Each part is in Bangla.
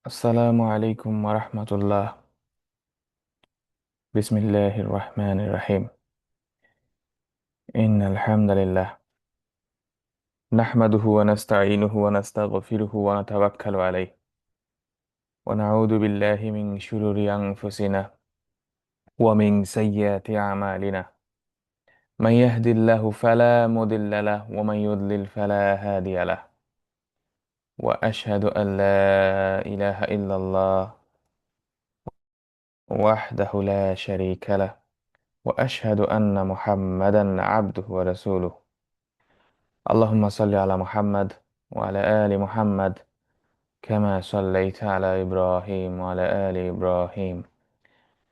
আসসালামু আলাইকুম ওরহমতুল্লাহ। বিসমিল্লাহির রহমানির রহিম। ইন্নাল হামদালিল্লাহ নাহমাদুহু ওয়া নাস্তাঈনুহু ওয়া নাস্তাগফিরুহু ওয়া নাতাওয়াক্কালু আলাইহি ওয়া নাউযু বিল্লাহি মিন শুরুরি আনফুসিনা ওয়া মিন সাইয়্যাতি আমালিনা। মান ইয়াহদিল্লাহু ফালা মুদিল্লা লাহু ওয়া মান ইউদ্লিল ফালা হাদিয়া লাহু। ওয়া আশহাদু আন লা ইলাহা ইল্লাল্লাহ ওয়াহদাহু লা শারীকা লাহু ওয়া আশহাদু আন্না মুহাম্মাদান আবদুহু ওয়া রাসূলুহু। اللهم صل على محمد وعلى آل محمد كما صليت على إبراهيم وعلى آل إبراهيم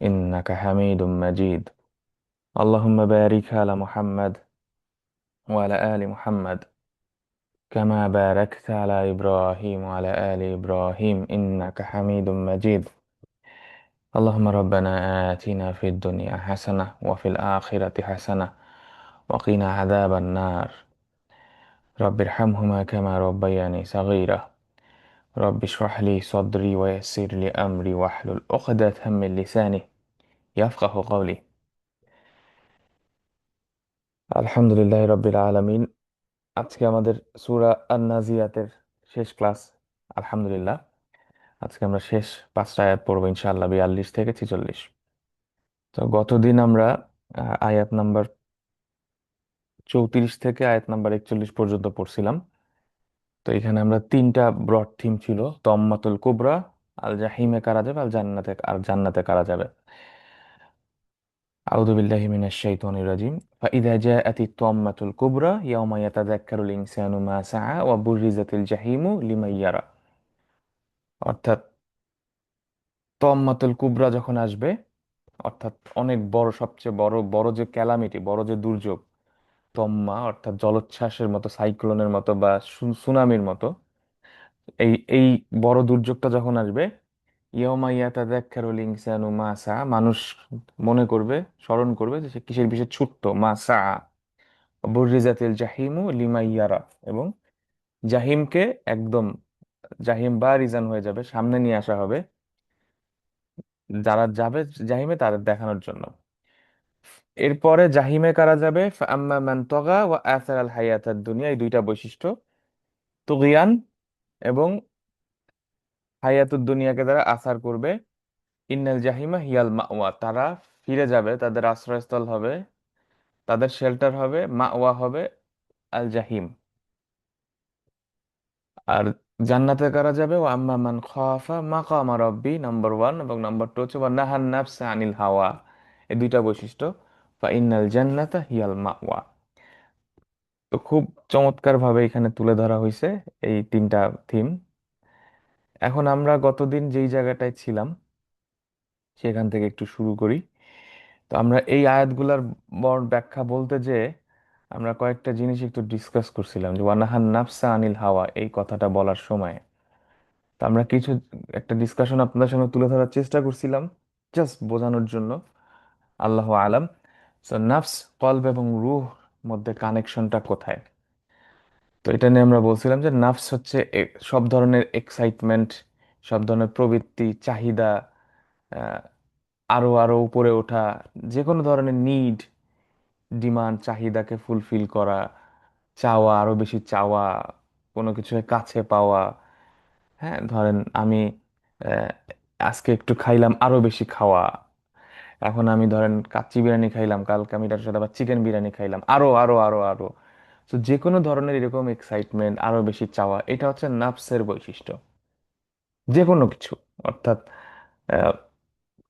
إنك حميد مجيد. اللهم بارك على محمد وعلى آل محمد كما باركت على إبراهيم وعلى آل إبراهيم إنك حميد مجيد. اللهم ربنا آتنا في الدنيا حسنة وفي الآخرة حسنة وقنا عذاب النار. رب ارحمهما كما ربياني صغيرا. رب اشرح لي صدري ويسر لي أمري واحلل عقدة من لساني يفقه قولي. আলহামদুলিল্লাহ রব্বিল আলামিন। আজকে আমাদের সূরা আন-নাজিয়াতের শেষ ক্লাস। আলহামদুলিল্লাহ, আজকে আমরা শেষ 5টা আয়াত পড়বো ইনশাআল্লাহ, 42 থেকে 46। তো গতদিন আমরা আয়াত নাম্বার 34 থেকে আয়াত নাম্বার 41 পর্যন্ত পড়ছিলাম। তো এখানে আমরা তিনটা ব্রড থিম ছিল: তম্মাতুল কুবরা, আল জাহিমে কারা যাবে, আল জান্নাতে আর জান্নাতে কারা যাবে। أعوذ بالله من الشيطان الرجيم. فإذا جاءت الطامة الكبرى يوم يتذكر الإنسان ما سعى وبرزت الجحيم লিমান ইয়ারা। অর্থাৎ তম্মাতুল কুবরা যখন আসবে, অর্থাৎ অনেক বড়, সবচেয়ে বড় বড় যে ক্যালামিটি, বড় যে দুর্যোগ, তম্মা অর্থাৎ জলোচ্ছ্বাসের মতো, সাইক্লোনের মতো বা সুনামির মতো, এই বড় দুর্যোগটা যখন আসবে, ইয়াউমা ইয়াতাযাক্কারুল ইনসানু মা সা, মানুষ মনে করবে, স্মরণ করবে যে সে কিসের পিছে ছুটতো, মা সা। বুররিজাতিল জাহিমু লিমান ইয়ারা, এবং জাহিমকে একদম, জাহিম বা রিজান হয়ে যাবে, সামনে নিয়ে আসা হবে যারা যাবে জাহিমে তাদের দেখানোর জন্য। এরপরে জাহিমে কারা যাবে: আম্মা মান তগা ওয়া আসার আল হায়াতাদ দুনিয়া, এই দুইটা বৈশিষ্ট্য, তুগিয়ান এবং হায়াতুদ দুনিয়াকে যারা আসার করবে। ইন্নাল জাহিমা হিয়াল মাওয়া, তারা ফিরে যাবে, তাদের আশ্রয়স্থল হবে, তাদের শেল্টার হবে, মাওয়া হবে আল জাহিম। আর জান্নাতে কারা যাবে: ও আম্মা মান খাফা মাকামা রাব্বি, নাম্বার ওয়ান, এবং নাম্বার টু হচ্ছে ওয়া নাহান নাফসা আনিল হাওয়া, এই দুইটা বৈশিষ্ট্য। ফা ইন্নাল জান্নাতা হিয়াল মাওয়া। তো খুব চমৎকার ভাবে এখানে তুলে ধরা হয়েছে এই তিনটা থিম। এখন আমরা গতদিন যেই জায়গাটায় ছিলাম সেখান থেকে একটু শুরু করি। তো আমরা এই আয়াতগুলার ব্যাখ্যা বলতে যে আমরা কয়েকটা জিনিস একটু ডিসকাস করছিলাম, যে ওয়ানাহান নাফসা আনিল হাওয়া এই কথাটা বলার সময়। তো আমরা কিছু একটা ডিসকাশন আপনাদের সামনে তুলে ধরার চেষ্টা করছিলাম, জাস্ট বোঝানোর জন্য। আল্লাহ আলাম। সো নাফস, কলব এবং রূহ মধ্যে কানেকশনটা কোথায়? তো এটা নিয়ে আমরা বলছিলাম যে নাফস হচ্ছে সব ধরনের এক্সাইটমেন্ট, সব ধরনের প্রবৃত্তি, চাহিদা, আহ, আরো আরো উপরে ওঠা, যে কোনো ধরনের নিড, ডিমান্ড, চাহিদাকে ফুলফিল করা, চাওয়া, আরো বেশি চাওয়া, কোনো কিছুর কাছে পাওয়া। হ্যাঁ, ধরেন আমি আহ, আজকে একটু খাইলাম, আরো বেশি খাওয়া। এখন আমি ধরেন কাচ্চি বিরিয়ানি খাইলাম, কালকে আমি এটার সাথে আবার চিকেন বিরিয়ানি খাইলাম, আরো আরো আরো আরো। তো যে কোনো ধরনের এরকম এক্সাইটমেন্ট, আরো বেশি চাওয়া, এটা হচ্ছে নাফসের বৈশিষ্ট্য। যে কোনো কিছু, অর্থাৎ আহ,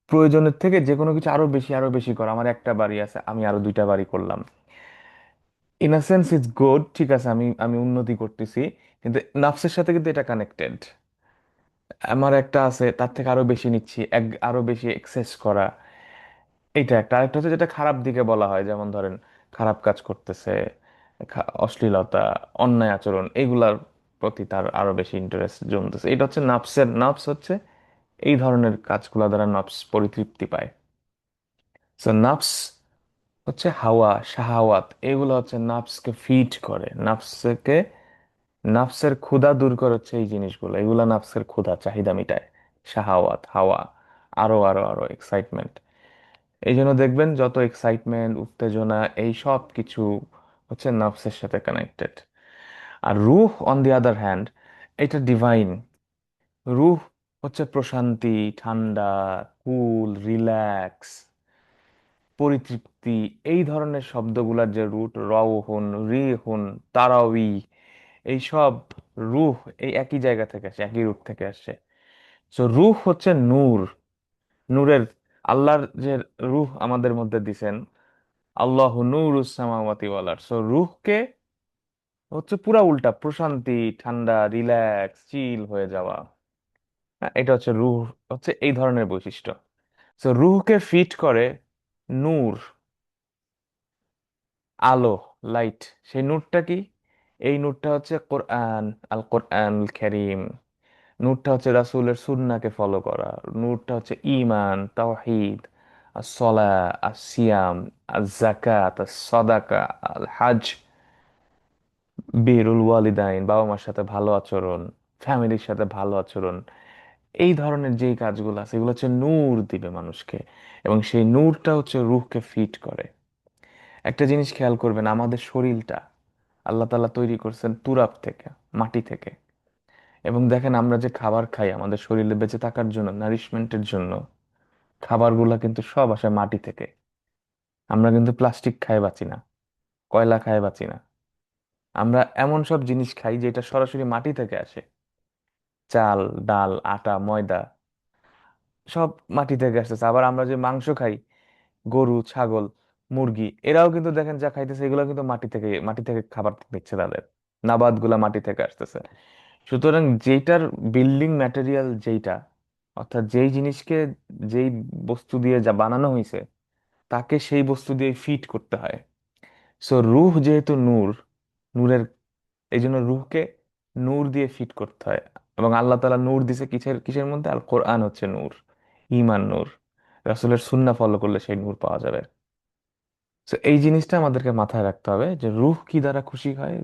প্রয়োজনের থেকে যে কোনো কিছু আরো বেশি আরো বেশি করা। আমার একটা বাড়ি আছে, আমি আরো দুইটা বাড়ি করলাম। In a sense it's good, ঠিক আছে, আমি আমি উন্নতি করতেছি, কিন্তু নাফসের সাথে কিন্তু এটা কানেক্টেড। আমার একটা আছে, তার থেকে আরো বেশি নিচ্ছি, আরো বেশি এক্সেস করা। এইটা একটা। আরেকটা হচ্ছে যেটা খারাপ দিকে বলা হয়, যেমন ধরেন খারাপ কাজ করতেছে, অশ্লীলতা, অন্যায় আচরণ, এগুলার প্রতি তার আরো বেশি ইন্টারেস্ট জমতেছে। এটা হচ্ছে নাফসের। নাফস হচ্ছে এই ধরনের কাজগুলো দ্বারা নফস পরিতৃপ্তি পায়। সো নাফস হচ্ছে হাওয়া, শাহাওয়াত, এগুলো হচ্ছে নাফসকে ফিড করে, নাফসকে, নাফসের ক্ষুধা দূর করে হচ্ছে এই জিনিসগুলো, এগুলা নাফসের ক্ষুধা, চাহিদা মিটায়। শাহাওয়াত, হাওয়া, আরো আরো আরো এক্সাইটমেন্ট। এই জন্য দেখবেন যত এক্সাইটমেন্ট, উত্তেজনা, এই সব কিছু হচ্ছে নাফসের সাথে কানেক্টেড। আর রূহ অন দি আদার হ্যান্ড, এটা ডিভাইন। রূহ হচ্ছে প্রশান্তি, ঠান্ডা, কুল, রিল্যাক্স, পরিতৃপ্তি। এই ধরনের শব্দগুলার যে রুট, রাউহুন, রিহুন, তারাউই, এই সব রূহ এই একই জায়গা থেকে আসে, একই রুট থেকে আসে। তো রূহ হচ্ছে নূর, নূরের, আল্লাহর যে রূহ আমাদের মধ্যে দিছেন, আল্লাহ নূরুস সামাওয়াতি ওয়াল আরদ। সো রূহকে হচ্ছে পুরা উল্টা, প্রশান্তি, ঠান্ডা, রিল্যাক্স, চিল হয়ে যাওয়া। হ্যাঁ, এটা হচ্ছে রূহ, হচ্ছে এই ধরনের বৈশিষ্ট্য। সো রূহকে ফিট করে নূর, আলো, লাইট। সেই নূরটা কি? এই নূরটা হচ্ছে কোরআন, আল কোরআন কারীম। নূরটা হচ্ছে রাসূলের সুন্নাহকে ফলো করা। নূরটা হচ্ছে ঈমান, তাওহীদ, as-সালাহ, as-সিয়াম, az-যাকাত, as-সাদাকা, আল-হজ, বিরুল ওয়ালিদাইন, বাবা মার সাথে ভালো আচরণ, ফ্যামিলির সাথে ভালো আচরণ। এই ধরনের যেই কাজগুলো আছে এগুলো হচ্ছে নূর দিবে মানুষকে, এবং সেই নূরটা হচ্ছে রূহকে ফিট করে। একটা জিনিস খেয়াল করবেন, আমাদের শরীরটা আল্লাহ তাআলা তৈরি করছেন তুরাব থেকে, মাটি থেকে। এবং দেখেন আমরা যে খাবার খাই আমাদের শরীরে বেঁচে থাকার জন্য, নারিশমেন্টের জন্য, খাবারগুলা কিন্তু সব আসে মাটি থেকে। আমরা কিন্তু প্লাস্টিক খায় বাঁচি না, কয়লা খায় বাঁচি না। আমরা এমন সব জিনিস খাই যেটা সরাসরি মাটি থেকে আসে। চাল, ডাল, আটা, ময়দা, সব মাটি থেকে আসতেছে। আবার আমরা যে মাংস খাই, গরু, ছাগল, মুরগি, এরাও কিন্তু দেখেন যা খাইতেছে এগুলো কিন্তু মাটি থেকে খাবার নিচ্ছে তাদের, নাবাদ গুলা মাটি থেকে আসতেছে। সুতরাং যেটার বিল্ডিং ম্যাটেরিয়াল যেইটা, অর্থাৎ যেই জিনিসকে, যেই বস্তু দিয়ে যা বানানো হয়েছে, তাকে সেই বস্তু দিয়ে ফিট করতে হয়। সো রূহ যেহেতু নূর, নূরের, এই জন্য রূহকে নূর দিয়ে ফিট করতে হয়। এবং আল্লাহ তাআলা নূর দিছে কিসের কিসের মধ্যে? আল কোরআন হচ্ছে নূর, ঈমান নূর। রাসূলের সুন্নাহ ফলো করলে সেই নূর পাওয়া যাবে। তো এই জিনিসটা আমাদেরকে মাথায় রাখতে হবে যে রূহ কি দ্বারা খুশি হয়,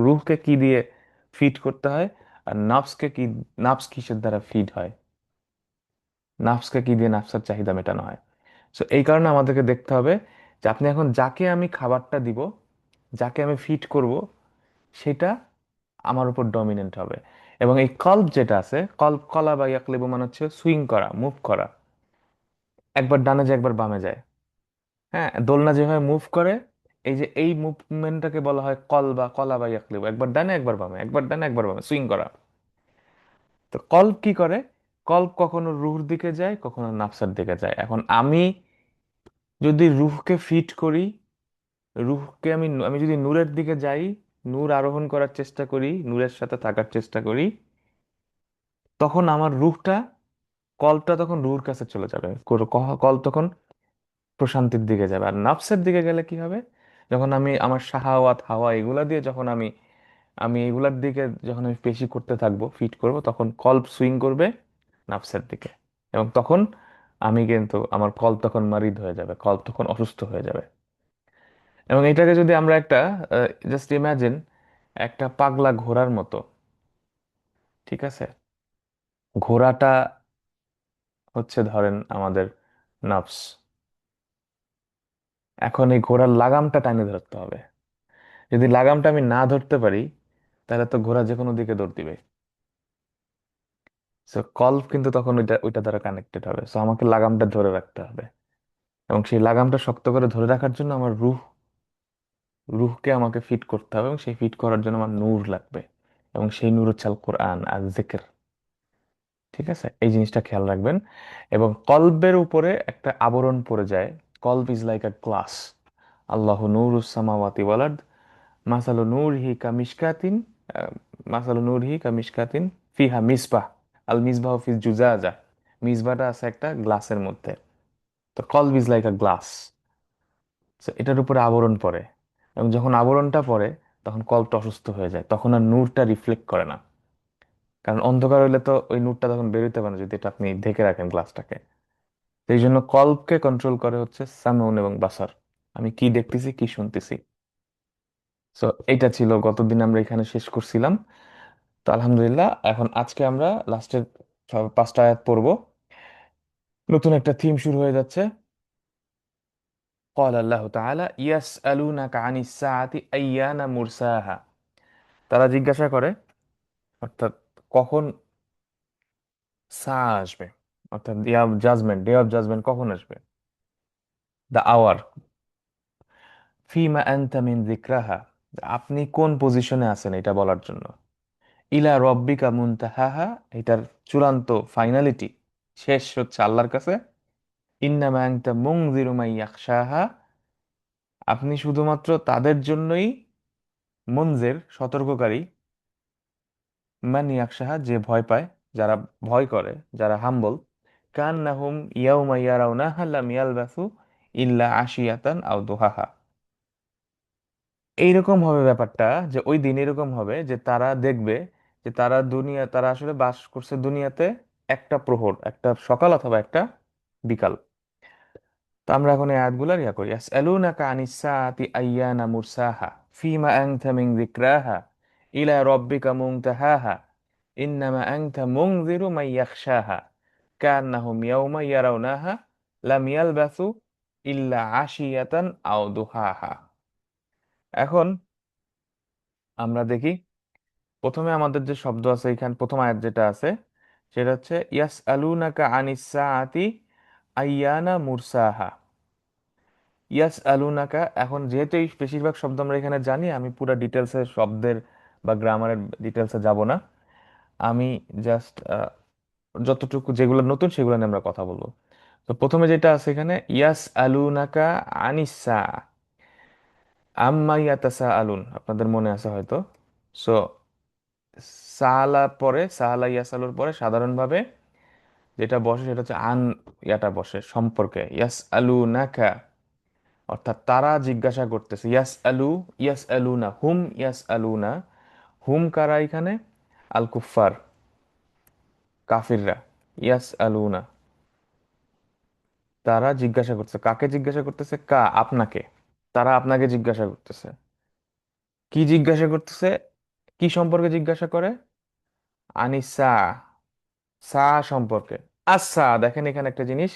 রূহকে কি দিয়ে ফিড করতে হয়, আর নাফসকে কি, নাফস কিসের দ্বারা ফিড হয়, নাফসকে কি দিয়ে নাফসের চাহিদা মেটানো হয়। তো এই কারণে আমাদেরকে দেখতে হবে যে আপনি এখন যাকে আমি খাবারটা দিব, যাকে আমি ফিড করব, সেটা আমার উপর ডমিনেন্ট হবে। এবং এই কল্ব যেটা আছে, কল্ব, কলা বা ইয়াকলিবু মানে হচ্ছে সুইং করা, মুভ করা, একবার ডানে যায় একবার বামে যায়। হ্যাঁ, দোলনা যেভাবে মুভ করে, এই যে এই মুভমেন্টটাকে বলা হয় কল বা কলা বা ইয়াকলিব, একবার ডানে একবার বামে, একবার ডানে একবার বামে সুইং করা। তো কল্প কি করে? কল্প কখনো রুহর দিকে যায়, কখনো নাফসের দিকে যায়। এখন আমি যদি রুহকে ফিট করি, রুহকে আমি আমি যদি নূরের দিকে যাই, নূর আরোহণ করার চেষ্টা করি, নূরের সাথে থাকার চেষ্টা করি, তখন আমার রুহটা, কল্পটা তখন রুহর কাছে চলে যাবে। কল্প তখন প্রশান্তির দিকে যাবে। আর নাফসের দিকে গেলে কি হবে? যখন আমি আমার শাহাওয়াত, হাওয়া, এগুলা দিয়ে যখন আমি আমি এগুলার দিকে যখন আমি পেশি করতে থাকবো, ফিট করব, তখন কল্প সুইং করবে নাফসের দিকে। এবং তখন আমি কিন্তু, আমার কল্প তখন মারিদ হয়ে যাবে, কল্প তখন অসুস্থ হয়ে যাবে। এবং এটাকে যদি আমরা একটা, জাস্ট ইমাজিন, একটা পাগলা ঘোড়ার মতো, ঠিক আছে? ঘোড়াটা হচ্ছে ধরেন আমাদের নাফস। এখন এই ঘোড়ার লাগামটা টাইনে ধরতে হবে। যদি লাগামটা আমি না ধরতে পারি, তাহলে তো ঘোড়া যে কোনো দিকে দৌড় দিবে। সো কল্প কিন্তু তখন ওইটা ওইটা দ্বারা কানেক্টেড হবে। সো আমাকে লাগামটা ধরে রাখতে হবে। এবং সেই লাগামটা শক্ত করে ধরে রাখার জন্য আমার রুহকে আমাকে ফিট করতে হবে, এবং সেই ফিট করার জন্য আমার নূর লাগবে। এবং সেই নূর হচ্ছে আল কোরআন আর জিকির। ঠিক আছে, এই জিনিসটা খেয়াল রাখবেন। এবং কলবের উপরে একটা আবরণ পড়ে যায়। কলব is like a glass. Allah নূরুস সামাওয়াতি ওয়াল আরদ, মাসালু নূরিহি কামিশকাতিন, আহ, মাসালু নূরিহি কামিশকাতিন ফিহা মিসবাহ, আল মিসবাহ ফি জুজাজা। মিসবাহটা আছে একটা গ্লাসের মধ্যে। তো কলব ইজ লাইক আ গ্লাস। এটার উপরে আবরণ পড়ে, এবং যখন আবরণটা পড়ে, তখন কল্পটা অসুস্থ হয়ে যায়, তখন আর নূরটা রিফ্লেক্ট করে না। কারণ অন্ধকার হইলে তো ওই নূরটা তখন বেরোতে পারে না, যদি এটা আপনি ঢেকে রাখেন গ্লাসটাকে। এই জন্য কল্পকে কন্ট্রোল করে হচ্ছে সামউন এবং বাসার, আমি কি দেখতেছি, কি শুনতেছি। সো এইটা ছিল গতদিন আমরা এখানে শেষ করছিলাম। তো আলহামদুলিল্লাহ, এখন আজকে আমরা লাস্টের সব 5টা আয়াত পড়বো। নতুন একটা থিম শুরু হয়ে যাচ্ছে। قال الله تعالى يسألونك عن الساعة أيان مرساها। তারা জিজ্ঞাসা করে, অর্থাৎ কখন সা আসবে, অর্থাৎ জাজমেন্ট, ডে অফ জাজমেন্ট কখন আসবে, দ্য আওয়ার। ফিমা আনতা মিন যিকরাহা, আপনি কোন পজিশনে আছেন এটা বলার জন্য। ইলা রব্বিকা মুনতাহাহা, এটার চূড়ান্ত ফাইনালিটি, শেষ হচ্ছে আল্লাহর কাছে। ইন্নামা আনতা মুনযিরু মান ইয়াখশাহা, আপনি শুধুমাত্র তাদের জন্যই মুনজির, সতর্ককারী, মান ইয়াখশাহা, যে ভয় পায়, যারা ভয় করে, যারা হাম্বল। কান্নাহুম ইয়াউমা ইয়ারাউনাহা লাম ইয়ালবাসু ইল্লা আশিয়াতান আও দুহাহা। এইরকম হবে ব্যাপারটা, যে ওই দিন এরকম হবে যে তারা দেখবে যে তারা আসলে বাস করছে দুনিয়াতে একটা প্রহর, একটা সকাল অথবা একটা বিকাল। তো আমরা এখন এই আয়াতগুলোর ইয়া করি। ইয়াসআলুনাকা আনিস সাআতি আইয়ানা মুরসাহা ফিমা আনতা মিন যিকরাহা ইলা রাব্বিকা মুনতাহাহা ইন্নামা আনতা মুনযিরু মান ইয়াখশাহা কান্নাহুম ইয়াউমা ইয়ারাউনাহা লাম ইয়ালবাসু ইল্লা আশিয়াতান আও দুহাহা। এখন আমরা দেখি, প্রথমে আমাদের যে শব্দ আছে এখানে, প্রথম আয়াত যেটা আছে সেটা হচ্ছে ইয়াস আলুনাকা আনিস সাআতি আইয়ানা মুরসাহা। ইয়াস আলুনাকা, এখন যেহেতু এই বেশিরভাগ শব্দ আমরা এখানে জানি, আমি পুরো ডিটেলসে শব্দের বা গ্রামারের ডিটেলসে যাব না। আমি জাস্ট যতটুকু যেগুলো নতুন সেগুলো নিয়ে আমরা কথা বলবো। তো প্রথমে যেটা আছে এখানে, ইয়াস আলুনাকা আনিসা, আম্মা ইয়াতাসা আলুন, আপনাদের মনে আছে হয়তো। সো সাহালা ইয়াসালুর পরে সাধারণভাবে যেটা বসে সেটা হচ্ছে ইয়াটা বসে, সম্পর্কে। ইয়াস আলু নাকা, অর্থাৎ তারা জিজ্ঞাসা করতেছে। ইয়াস আলু না, হুম ইয়াস আলু না। হুম কারা এখানে? আল কুফার, কাফিররা। ইয়াস আলু না, তারা জিজ্ঞাসা করতেছে। কাকে জিজ্ঞাসা করতেছে? আপনাকে। তারা আপনাকে জিজ্ঞাসা করতেছে। কি জিজ্ঞাসা করতেছে? কি সম্পর্কে জিজ্ঞাসা করে? আনিসা, সা সম্পর্কে। আচ্ছা, দেখেন এখানে একটা জিনিস,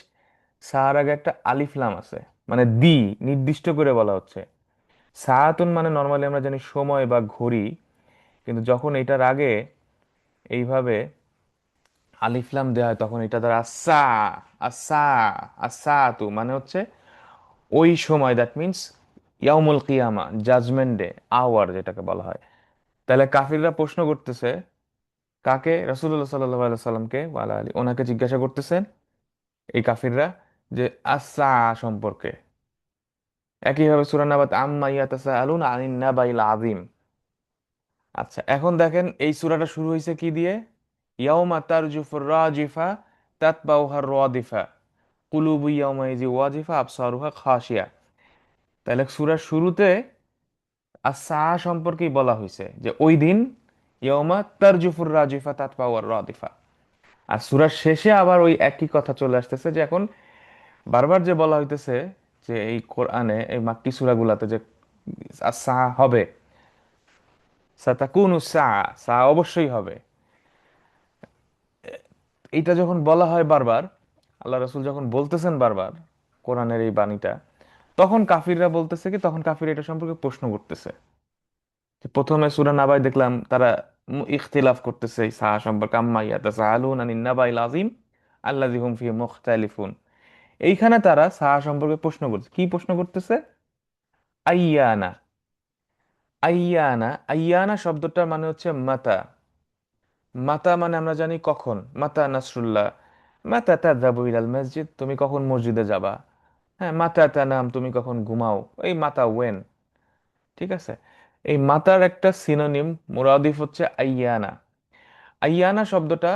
সার আগে একটা আলিফ লাম আছে, মানে নির্দিষ্ট করে বলা হচ্ছে। সাআতুন মানে নর্মালি আমরা জানি সময় বা ঘড়ি, কিন্তু যখন এটার আগে এইভাবে আলিফ লাম দেওয়া হয় তখন এটা দ্বারা আসা আসাতু মানে হচ্ছে ওই সময়, দ্যাট মিন্স ইয়াউমুল কিয়ামা, জাজমেন্ট ডে, আওয়ার যেটাকে বলা হয়। তাহলে কাফিররা প্রশ্ন করতেছে কাকে? রাসূলুল্লাহ সাল্লাল্লাহু আলাইহি সাল্লামকে, ওয়ালা আলী, ওনাকে জিজ্ঞাসা করতেছেন এই কাফিররা, যে আসা সম্পর্কে। একইভাবে সূরা নাবাত আম্মা ইয়াতাসাআলুন আনিন নাবাইল আযীম। আচ্ছা, এখন দেখেন এই সূরাটা শুরু হয়েছে কি দিয়ে? ইয়াউমা তারজুফুর রাজিফা তাতবাউহার রাদিফা কুলুবু ইয়াউমাইজি ওয়াজিফা আবসারুহা খাশিয়া। তাহলে সূরার শুরুতে আসা সম্পর্কেই বলা হয়েছে যে ওই দিন ইয়াউমা তারজুফুর রাজিফা তাতবাউহার রাদিফা। আর সূরার শেষে আবার ওই একই কথা চলে আসতেছে, যে এখন বারবার যে বলা হইতেছে যে এই কোরআনে এই মাক্কি সূরাগুলাতে যে সা হবে, সাতাকুনু সা, সা অবশ্যই হবে। এইটা যখন বলা হয় বারবার, আল্লাহ রাসূল যখন বলতেছেন বারবার কোরআনের এই বাণীটা, তখন কাফিররা বলতেছে কি, তখন কাফির এটা সম্পর্কে প্রশ্ন করতেছে। যে প্রথমে সূরা নাবায় দেখলাম তারা ইখতিলাফ করতেছে এই সা সম্পর্কে, আম্মা ইয়াতাসাআলুন আনিন নাবাইল আযীম আল্লাযী হুম ফিহি মুখতালিফুন। এইখানে তারা সা সম্পর্কে প্রশ্ন করছে। কি প্রশ্ন করতেছে? আইয়ানা। আইয়ানা শব্দটার মানে হচ্ছে মাতা। মাতা মানে আমরা জানি কখন, মাতা নাসরুল্লাহ, মাতা তাযহাবু ইলাল মসজিদ, তুমি কখন মসজিদে যাবা। হ্যাঁ, মাতা তানাম, তুমি কখন ঘুমাও, এই মাতা ওয়েন। ঠিক আছে, এই মাতার একটা সিনোনিম মুরাদিফ হচ্ছে আইয়ানা। আইয়ানা শব্দটা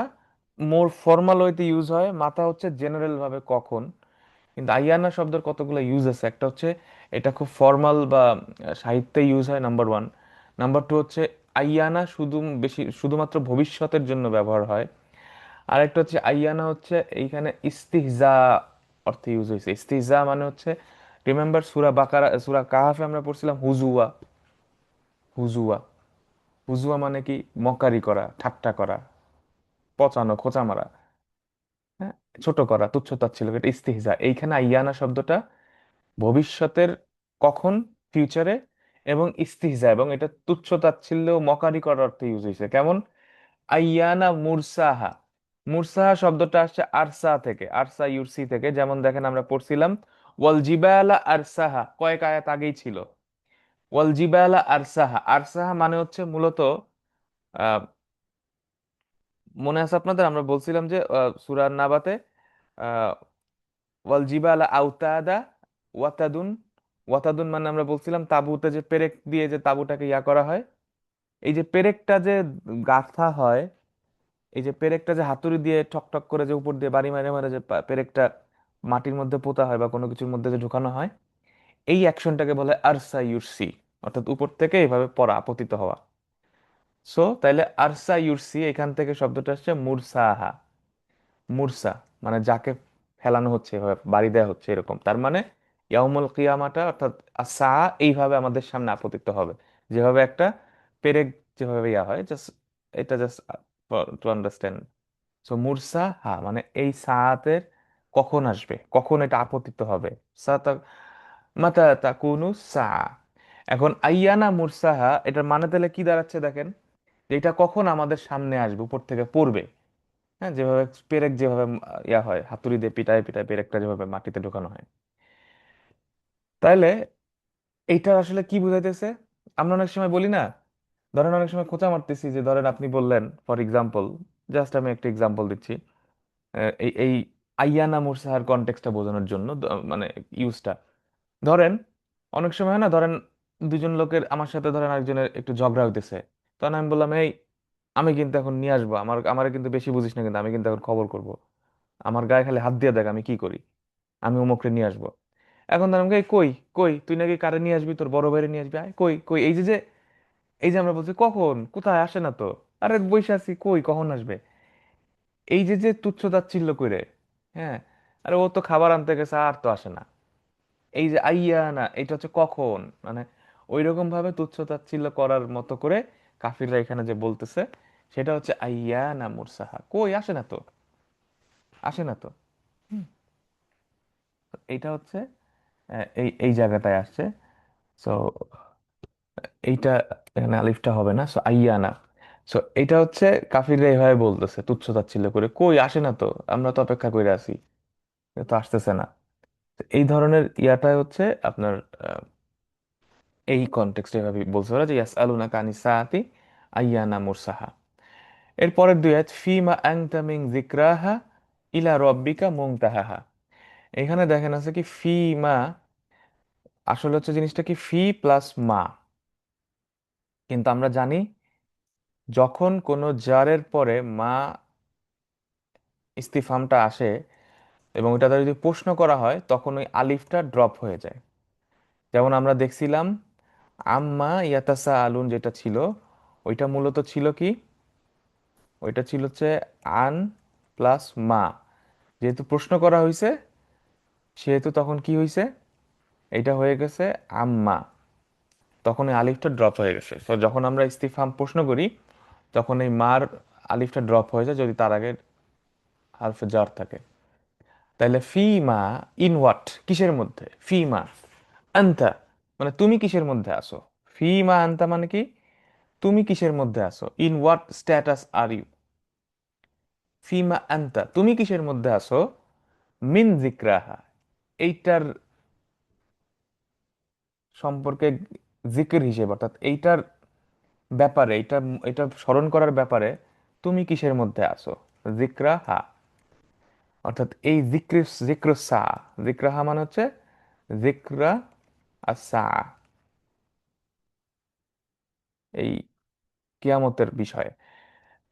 মোর ফর্মাল ওয়েতে ইউজ হয়, মাতা হচ্ছে জেনারেল ভাবে কখন। কিন্তু আইয়ানা শব্দের কতগুলো ইউজ আছে। একটা হচ্ছে এটা খুব ফর্মাল বা সাহিত্যে ইউজ হয়, নাম্বার ওয়ান। নাম্বার টু হচ্ছে আইয়ানা শুধুমাত্র ভবিষ্যতের জন্য ব্যবহার হয়। আরেকটা হচ্ছে আইয়ানা হচ্ছে এইখানে ইস্তিহজা অর্থে ইউজ হয়েছে। ইস্তিহজা মানে হচ্ছে, রিমেম্বার সূরা কাহাফে আমরা পড়ছিলাম হুজুয়া। হুজুয়া হুজুয়া মানে কি? মকারি করা, ঠাট্টা করা, পচানো, খোঁচা মারা। হ্যাঁ, ছোট করা, তুচ্ছ তাচ্ছিল্য, এটা ইস্তিহজা। এইখানে আইয়ানা শব্দটা ভবিষ্যতের, কখন, ফিউচারে, এবং ইস্তিহজা, এবং এটা তুচ্ছ তাচ্ছিল্য মকারি করার অর্থে ইউজ হয়েছে। কেমন? আইয়ানা মুরসাহা। মুরসাহা শব্দটা আসছে আরসা থেকে, আরসা ইউরসি থেকে। যেমন দেখেন আমরা পড়ছিলাম ওয়াল জিবালা আরসাহা, কয়েক আয়াত আগেই ছিল। ওয়াল জিবালা আরসাহা, আরসাহা মানে হচ্ছে মূলত আহ মনে আছে আপনাদের, আমরা বলছিলাম যে সূরা নাবাতে ওয়াল জিবালা আউতাদা ওয়াতাদুন। ওয়াতাদুন মানে আমরা বলছিলাম তাঁবুতে যে পেরেক দিয়ে যে তাঁবুটাকে ইয়া করা হয়, এই যে পেরেকটা যে গাঁথা হয়, এই যে পেরেকটা যে হাতুড়ি দিয়ে ঠক ঠক করে যে উপর দিয়ে বাড়ি মারে মারে যে পেরেকটা মাটির মধ্যে পোতা হয় বা কোনো কিছুর মধ্যে যে ঢুকানো হয়, এই অ্যাকশনটাকে বলে আরসা ইউরসি, অর্থাৎ উপর থেকে এইভাবে পড়া, আপতিত হওয়া। সো তাইলে আরসা ইউরসি এখান থেকে শব্দটা আসছে মুরসাহা। মুরসা মানে যাকে ফেলানো হচ্ছে, এভাবে বাড়ি দেওয়া হচ্ছে, এরকম। তার মানে ইয়াউমুল কিয়ামাটা অর্থাৎ আসা এইভাবে আমাদের সামনে আপতিত হবে, যেভাবে একটা পেরেক যেভাবে ইয়া হয়। জাস্ট এটা জাস্ট টু আন্ডারস্ট্যান্ড। সো মুরসা হা মানে এই সাআতের কখন আসবে, কখন এটা আপতিত হবে। সাতা মাতা তাকুনু সা। এখন আইয়ানা মুরসাহা এটার মানে তাহলে কি দাঁড়াচ্ছে দেখেন, যে এটা কখন আমাদের সামনে আসবে, উপর থেকে পড়বে। হ্যাঁ, যেভাবে পেরেক যেভাবে ইয়া হয়, হাতুড়ি দিয়ে পিটায় পিটায় পেরেকটা যেভাবে মাটিতে ঢোকানো হয়। তাইলে এইটা আসলে কি বুঝাইতেছে? আমরা অনেক সময় বলি না, ধরেন অনেক সময় খোঁচা মারতেছি, যে ধরেন আপনি বললেন ফর এক্সাম্পল, জাস্ট আমি একটা এক্সাম্পল দিচ্ছি, এই আইয়ানা মুরসাহার কনটেক্সটটা বোঝানোর জন্য মানে ইউজটা। ধরেন অনেক সময় হয় না, ধরেন দুজন লোকের, আমার সাথে ধরেন আরেকজনের একটু ঝগড়া হইতেছে, তখন আমি বললাম এই আমি কিন্তু এখন নিয়ে আসবো, আমার কিন্তু বেশি বুঝিস না, কিন্তু আমি কিন্তু এখন খবর করব, আমার গায়ে খালি হাত দিয়ে দেখ আমি কি করি, আমি অমুকরে নিয়ে আসবো। এখন ধরেন এই কই, কই তুই নাকি কারে নিয়ে আসবি, তোর বড় ভাইরে নিয়ে আসবি, আয় কই কই, এই যে যে এই যে আমরা বলছি কখন, কোথায়, আসে না তো, আরে বসে আছি, কই কখন আসবে, এই যে যে তুচ্ছ তাচ্ছিল্য করে। হ্যাঁ, আরে ও তো খাবার আনতে গেছে আর তো আসে না। এই যে আইয়া না, এটা হচ্ছে কখন, মানে ওই রকম ভাবে তুচ্ছ তাচ্ছিল্য করার মতো করে কাফিররা এখানে যে বলতেছে, সেটা হচ্ছে আইয়া না মুরসাহা, কই আসে না তো, আসে না তো। হুম, এইটা হচ্ছে এই এই জায়গাটায় আসছে। সো এইটা, এখানে আলিফটা হবে না, সো আইয়ানা। সো এটা হচ্ছে কাফিররা এইভাবে বলতেছে তুচ্ছ তাচ্ছিল্য করে, কই আসে না তো, আমরা তো অপেক্ষা করে আছি, এ তো আসতেছে না। তো এই ধরনের ইয়াটা হচ্ছে আপনার এই কনটেক্সটে এভাবে বলছে ওরা, যে ইয়াসআলুনাকা আনিস সাআতি আইয়ানা মুরসাহা। এর পরের দুই আয়াত ফিমা আনতা মিন যিকরাহা ইলা রাব্বিকা মুনতাহাহা। এখানে দেখেন আছে কি ফিমা, আসলে হচ্ছে জিনিসটা কি ফি প্লাস মা। কিন্তু আমরা জানি যখন কোনো জারের পরে মা ইস্তিফামটা আসে এবং এটা দ্বারা যদি প্রশ্ন করা হয়, তখন ওই আলিফটা ড্রপ হয়ে যায়। যেমন আমরা দেখছিলাম আম্মা ইয়াতাসা আলুন যেটা ছিল, ওইটা মূলত ছিল কি, ওইটা ছিল হচ্ছে আন প্লাস মা। যেহেতু প্রশ্ন করা হয়েছে, সেহেতু তখন কি হয়েছে, এটা হয়ে গেছে আম্মা, তখন এই আলিফটা ড্রপ হয়ে গেছে। তো যখন আমরা ইস্তিফহাম প্রশ্ন করি, তখন এই মার আলিফটা ড্রপ হয়ে যায় যদি তার আগে হারফে জার থাকে। তাহলে ফিমা, ইন হোয়াট, কিসের মধ্যে, ফিমা আনতা মানে তুমি কিসের মধ্যে আসো, ফিমা আনতা মানে কি, তুমি কিসের মধ্যে আসো, in what status are you, ফিমা আনতা তুমি কিসের মধ্যে আসো, মিন জিক্রাহা এইটার সম্পর্কে, জিকির হিসেবে অর্থাৎ এইটার ব্যাপারে, এটা এটা স্মরণ করার ব্যাপারে তুমি কিসের মধ্যে আসো, জিক্রাহা অর্থাৎ এই জিক্রসা, জিক্রাহা মানে হচ্ছে জিক্রা আসা, এই কিয়ামতের বিষয়ে।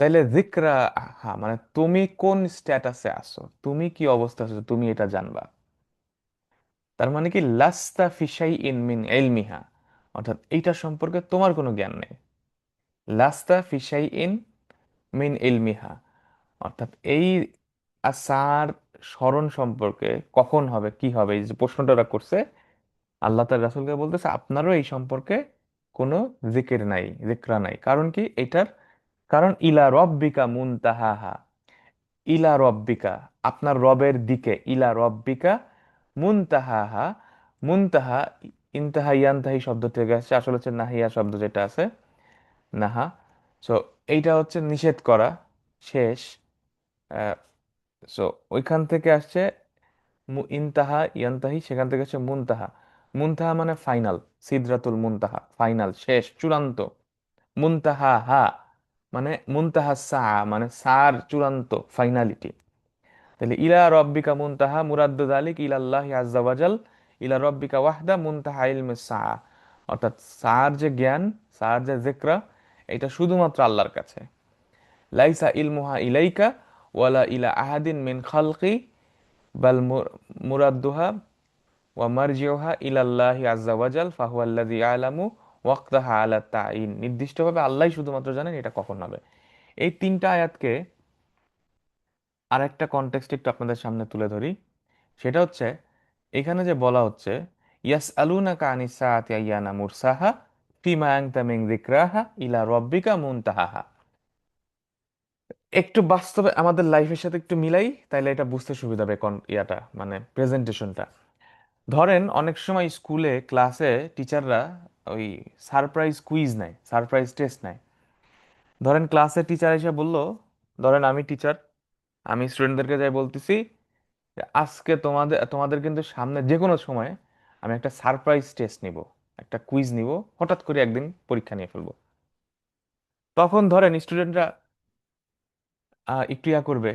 তাইলে জিক্রা, হা মানে তুমি কোন স্ট্যাটাসে আছো, তুমি কি অবস্থা আছো, তুমি এটা জানবা। তার মানে কি লাস্তা ফিসাই ইন মিন ইলমিহা, অর্থাৎ এইটা সম্পর্কে তোমার কোনো জ্ঞান নেই। লাস্তা ফিসাই ইন মিন ইলমিহা, অর্থাৎ এই আসার স্মরণ সম্পর্কে, কখন হবে কি হবে, এই যে প্রশ্নটা ওরা করছে, আল্লাহ তার রাসূলকে বলতেছে আপনারও এই সম্পর্কে কোনো জিকির নাই, জিকরা নাই। কারণ কি এটার, কারণ ইলা রব্বিকা মুনতাহাহা, ইলা রব্বিকা আপনার রবের দিকে, ইলা রব্বিকা মুনতাহাহা। মুনতাহা, ইনতাহা ইয়ানতাহি শব্দ থেকে আসছে, আসলে হচ্ছে নাহিয়া শব্দ যেটা আছে, নাহা। সো এইটা হচ্ছে নিষেধ করা, শেষ। সো ওইখান থেকে আসছে ইনতাহা ইয়ানতাহি, সেখান থেকে আসছে মুনতাহা। মুনতাহা মানে ফাইনাল, সিদরাতুল মুনতাহা ফাইনাল, শেষ, চূড়ান্ত। মুনতাহা হা মানে মুনতাহা সা, মানে সার চূড়ান্ত, ফাইনালিটি। তাহলে ইলা রব্বিকা মুনতাহা মুরাদ্দু যালিক ইলাল্লাহি আজ্জা ওয়াজাল, ইলা রব্বিকা ওয়াহদা মুনতাহা ইলমিস সা। অর্থাৎ সার যে জ্ঞান, সার যে যিকরা, এটা শুধুমাত্র আল্লাহর কাছে। লাইসা ইলমুহা ইলাইকা ওয়ালা ইলা আহাদিন মিন খালকি বাল মুরাদ্দুহা ওয়া মারজিউহা ইলাল্লাহি আজ্জা ওয়াজাল ফাহুয়াল্লাযী ইয়ালামু ওয়াক্তাহা আলা তাইন। নির্দিষ্টভাবে আল্লাহই শুধুমাত্র জানেন এটা কখন হবে। এই তিনটা আয়াতকে আর একটা কনটেক্সট একটু আপনাদের সামনে তুলে ধরি। সেটা হচ্ছে, এখানে যে বলা হচ্ছে ইয়াস আলুনাকা আনিস সাআতি আইয়ানা মুরসাহা ফিমা আনতা মিন যিকরাহা ইলা রব্বিকা মুনতাহাহা। একটু বাস্তবে আমাদের লাইফের সাথে একটু মিলাই, তাইলে এটা বুঝতে সুবিধা হবে। ইয়াটা মানে প্রেজেন্টেশনটা, ধরেন অনেক সময় স্কুলে ক্লাসে টিচাররা ওই সারপ্রাইজ কুইজ নেয়, সারপ্রাইজ টেস্ট নেয়। ধরেন ক্লাসে টিচার এসে বলল, ধরেন আমি টিচার, আমি স্টুডেন্টদেরকে যাই বলতেছি যে আজকে তোমাদের তোমাদের কিন্তু সামনে যে কোনো সময় আমি একটা সারপ্রাইজ টেস্ট নিব, একটা কুইজ নিব, হঠাৎ করে একদিন পরীক্ষা নিয়ে ফেলবো। তখন ধরেন স্টুডেন্টরা একটু ইয়া করবে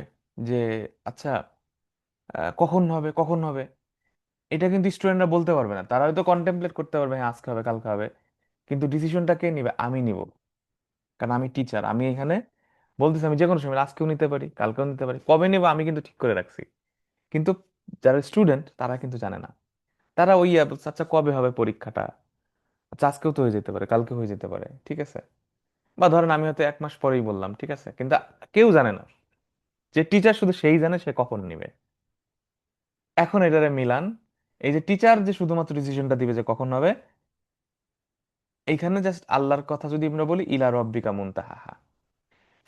যে আচ্ছা, কখন হবে কখন হবে। এটা কিন্তু স্টুডেন্টরা বলতে পারবে না, তারা হয়তো কন্টেমপ্লেট করতে পারবে, হ্যাঁ আজকে হবে কালকে হবে, কিন্তু ডিসিশনটা কে নিবে? আমি নিব। কারণ আমি টিচার, আমি এখানে বলতেছি আমি যে কোনো সময়, আজকেও নিতে পারি কালকেও নিতে পারি, কবে নেব আমি কিন্তু ঠিক করে রাখছি। কিন্তু যারা স্টুডেন্ট তারা কিন্তু জানে না। তারা ওই বলছে, আচ্ছা কবে হবে পরীক্ষাটা, আচ্ছা আজকেও তো হয়ে যেতে পারে কালকে হয়ে যেতে পারে, ঠিক আছে। বা ধরেন আমি হয়তো 1 মাস পরেই বললাম, ঠিক আছে, কিন্তু কেউ জানে না। যে টিচার শুধু সেই জানে সে কখন নিবে। এখন এটারে মিলান, এই যে টিচার যে শুধুমাত্র ডিসিশনটা দিবে যে কখন হবে, এইখানে জাস্ট আল্লাহর কথা যদি আমরা বলি, ইলা রব্বিকা মুনতাহাহা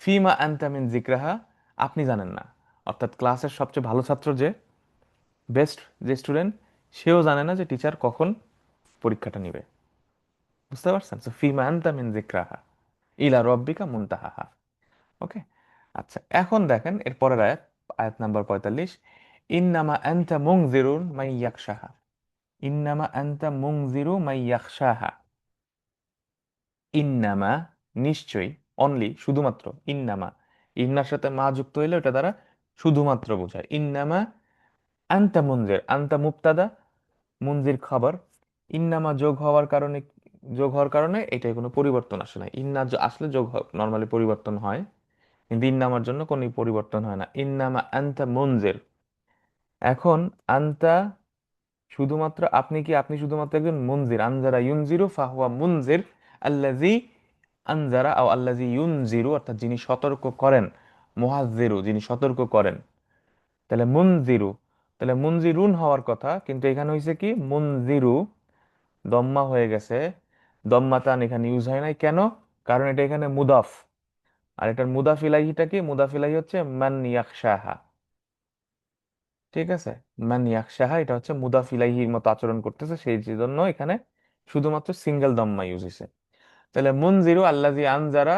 ফিমা আনতা মিন যিকরাহা, আপনি জানেন না। অর্থাৎ ক্লাসের সবচেয়ে ভালো ছাত্র, যে বেস্ট যে স্টুডেন্ট, সেও জানে না যে টিচার কখন পরীক্ষাটা নিবে। বুঝতে পারছেন? সো ফিমা আনতা মিন যিকরাহা ইলা রব্বিকা মুনতাহাহা। ওকে। আচ্ছা, এখন দেখেন এর পরের আয়াত, আয়াত নাম্বার 45, ইন্নামা আনতা মুনজিরুন মাই ইয়াখশাহা। ইন্নামা আনতা মুনজিরু মাই ইয়াখশাহা। ইন্নামা নিশ্চয়ই, অনলি শুধুমাত্র, ইন্নামা ইন্নার সাথে মা যুক্ত হইলে ওটা দ্বারা শুধুমাত্র বোঝায়। ইন্নামা আনতা মুনজির, আনতা মুবতাদা, মুনজির খবর। ইন্নামা যোগ হওয়ার কারণে এটাই কোনো পরিবর্তন আসে না। ইন্না আসলে যোগ নর্মালি পরিবর্তন হয়, কিন্তু ইন্নামার জন্য কোনো পরিবর্তন হয় না। ইন্নামা আনতা মুনজির। এখন আনতা শুধুমাত্র আপনি কি, আপনি শুধুমাত্র একজন মুনজির। আনজারা ইউনজিরু ফাহুয়া মুনজির, আল্লাজি আনজারা আও আল্লাজি ইউনজিরু, অর্থাৎ যিনি সতর্ক করেন, মুহাজ্জিরু যিনি সতর্ক করেন। তাহলে মুনজিরু, তাহলে মুনজিরুন হওয়ার কথা, কিন্তু এখানে হয়েছে কি মুনজিরু, দম্মা হয়ে গেছে। দম্মাতান এখানে ইউজ হয় নাই কেন? কারণ এটা এখানে মুদাফ, আর এটার মুদাফ ইলাইহিটা কি? মুদাফ ইলাইহি হচ্ছে মান ইয়াখশাহা। ঠিক আছে, মান ইয়াখশাহা এটা হচ্ছে মুদাফ ইলাইহির মতো আচরণ করতেছে, সেই জন্য এখানে শুধুমাত্র সিঙ্গেল দম্মা ইউজ হয়েছে। তাহলে মুনজিরু আল্লাজি আনজারা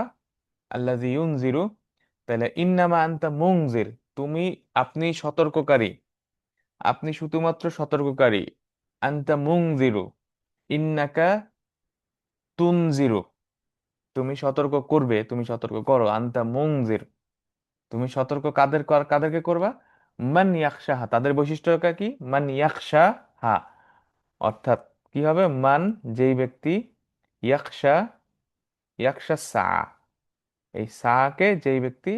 আল্লাজি ইউনজিরু। তাহলে ইন্নামা আনতা মুনজির, তুমি, আপনি সতর্ককারী, আপনি শুধুমাত্র সতর্ককারী। আনতা মুনজিরু, ইন্নাকা তুনজিরু, তুমি সতর্ক করবে, তুমি সতর্ক করো। আনতা মুনজির, তুমি সতর্ক কাদেরকে করবা? মান ইয়াখশাহা, তাদের বৈশিষ্ট্যটা কি? মান ইয়াখশাহা, অর্থাৎ কি হবে? মান যেই ব্যক্তি, ইয়াকশা, ইয়াকশা সা, এই সাকে যেই ব্যক্তি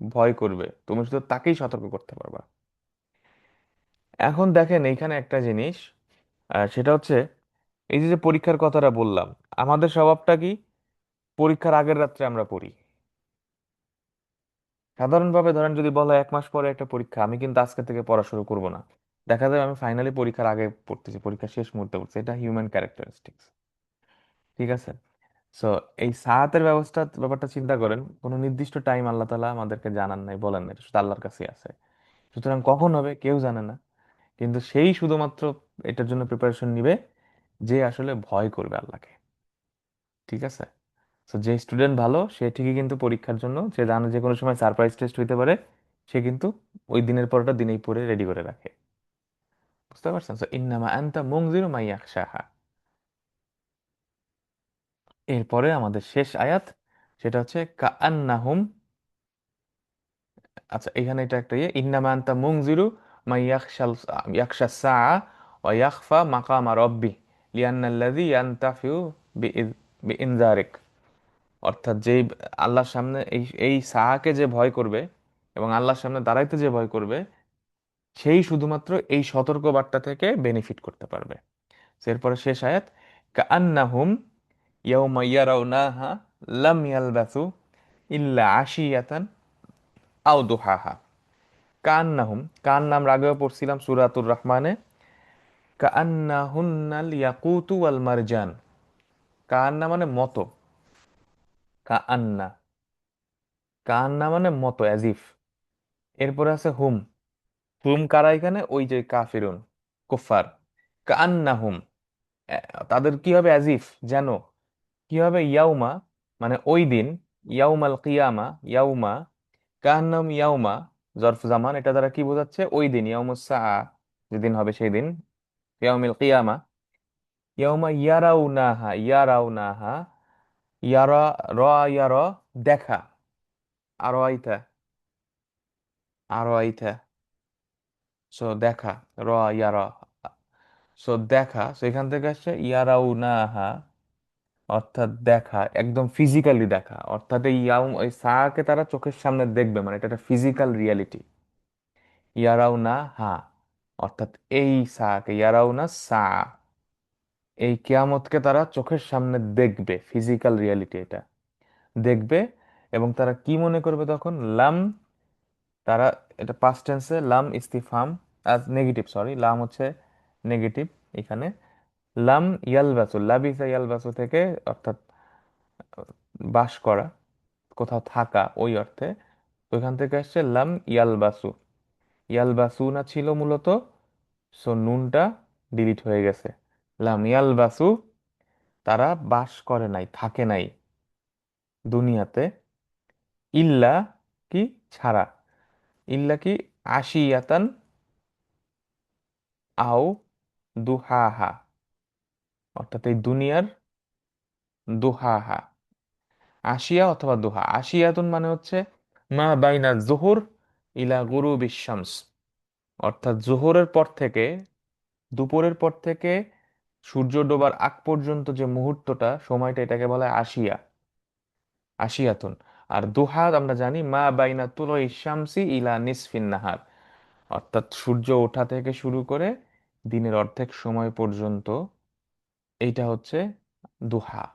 ভয় করবে, তুমি শুধু তাকেই সতর্ক করতে পারবা। এখন দেখেন এইখানে একটা জিনিস, সেটা হচ্ছে এই যে যে পরীক্ষার কথাটা বললাম, আমাদের স্বভাবটা কি? পরীক্ষার আগের রাত্রে আমরা পড়ি। সাধারণভাবে ধরেন যদি বলা হয় 1 মাস পরে একটা পরীক্ষা, আমি কিন্তু আজকে থেকে পড়া শুরু করব না। দেখা যাবে আমি ফাইনালি পরীক্ষার আগে পড়তেছি, পরীক্ষার শেষ মুহূর্তে পড়তেছি। এটা হিউম্যান ক্যারেক্টারিস্টিক্স। ঠিক আছে। সো এই সাহাতের ব্যাপারটা চিন্তা করেন, কোনো নির্দিষ্ট টাইম আল্লাহ তাআলা আমাদেরকে জানান নাই, বলেন নাই, এটা শুধু আল্লাহর কাছেই আছে। সুতরাং কখন হবে কেউ জানে না, কিন্তু সেই শুধুমাত্র এটার জন্য প্রিপারেশন নিবে যে আসলে ভয় করবে আল্লাহকে। ঠিক আছে? তো যে স্টুডেন্ট ভালো সে ঠিকই কিন্তু পরীক্ষার জন্য, সে জানে যে কোনো সময় সারপ্রাইজ টেস্ট হইতে পারে, সে কিন্তু ওই দিনের পরটা দিনেই পড়ে রেডি করে রাখে। বুঝতে পারছেন? তো ইন্নামা আনতা মুনজিরু মাই ইয়াখশাহা। এরপরে আমাদের শেষ আয়াত, সেটা হচ্ছে কাআন্নাহুম। আচ্ছা, এখানে এটা একটা ইন্নামা আনতা মুনজিরু মাই ইয়াখশাস সাআ ওয়া ইয়াখফা মাকামা রাব্বি লিআন্নাল্লাযী ইয়ান্তাফিউ বিইনজারিক। অর্থাৎ যেই আল্লাহর সামনে এই এই সাহাকে যে ভয় করবে এবং আল্লাহর সামনে দাঁড়াইতে যে ভয় করবে, সেই শুধুমাত্র এই সতর্ক বার্তা থেকে বেনিফিট করতে পারবে। এরপরে শেষ আয়াত, কাআন্নাহুম ইয়াউমা ইয়ারাউনাহা লাম ইয়ালবাসু ইল্লা আশিয়াতান আও দুহাহা। কাআন্নাহুম, কান নাম আগেও পড়ছিলাম সূরাতুর রহমানে, কাআন্নাহুন্নাল ইয়াকুতু ওয়াল মারজান। কাআন্না মানে মতো, কাআন্না, কাআন্না মানে মতো, অ্যাজিফ। এরপরে আছে হুম, হুম কারা এখানে? ওই যে কাফিরুন, কুফার। কাআন্নাহুম, তাদের কি হবে? অ্যাজিফ, যেন। কি হবে? ইয়াউমা মানে ওই দিন, ইয়াউমাল কিয়ামা, ইয়াউমা, কান্নাম ইয়াউমা, জরফ জামান, এটা দ্বারা কি বোঝাচ্ছে? ওই দিন, ইয়াউমুস সাআ, যেদিন হবে সেই দিন, ইয়াউমিল কিয়ামা। ইয়াউমা ইয়ারাউনাহা, ইয়ারাউনাহা, ইয়ারা, র, ইয়ারা, দেখা, আরো আইতা, আরো আইতা, সো দেখা, র, ইয়ারা, সো দেখা, সো এখান থেকে আসছে ইয়ারাউনাহা, অর্থাৎ দেখা, একদম ফিজিক্যালি দেখা। অর্থাৎ এই ইয়াউম, এই সাকে তারা চোখের সামনে দেখবে, মানে এটা একটা ফিজিক্যাল রিয়ালিটি। ইয়ারাও না হা, অর্থাৎ এই সাকে ইয়ারাও না সা, এই কিয়ামতকে তারা চোখের সামনে দেখবে, ফিজিক্যাল রিয়ালিটি এটা দেখবে। এবং তারা কি মনে করবে তখন? লাম, তারা, এটা পাস্ট টেন্সে, লাম ইস্তিফাম, নেগেটিভ, সরি, লাম হচ্ছে নেগেটিভ এখানে। লাম ইয়ালবাসু, লাবিসা ইয়ালবাসু থেকে, অর্থাৎ বাস করা, কোথাও থাকা, ওই অর্থে। তো এখান থেকে আসছে লাম ইয়ালবাসু, ইয়ালবাসু না ছিল মূলত, সো নুনটা ডিলিট হয়ে গেছে। লাম ইয়ালবাসু, তারা বাস করে নাই, থাকে নাই দুনিয়াতে, ইল্লা, কি, ছাড়া, ইল্লা কি, আশিয়াতান আও দুহাহা, অর্থাৎ এই দুনিয়ার দুহাহা, আশিয়া অথবা দুহা। আশিয়াতুন মানে হচ্ছে মা বাইনা জোহর ইলা গুরুবিশ শামস, অর্থাৎ জোহরের পর থেকে, দুপুরের পর থেকে সূর্য ডোবার আগ পর্যন্ত যে মুহূর্তটা, সময়টা, এটাকে বলা হয় আশিয়া, আশিয়াতুন। আর দুহা আমরা জানি মা বাইনা তুলই শামসি ইলা নিসফিন নাহার, অর্থাৎ সূর্য ওঠা থেকে শুরু করে দিনের অর্ধেক সময় পর্যন্ত, এইটা হচ্ছে দুহা।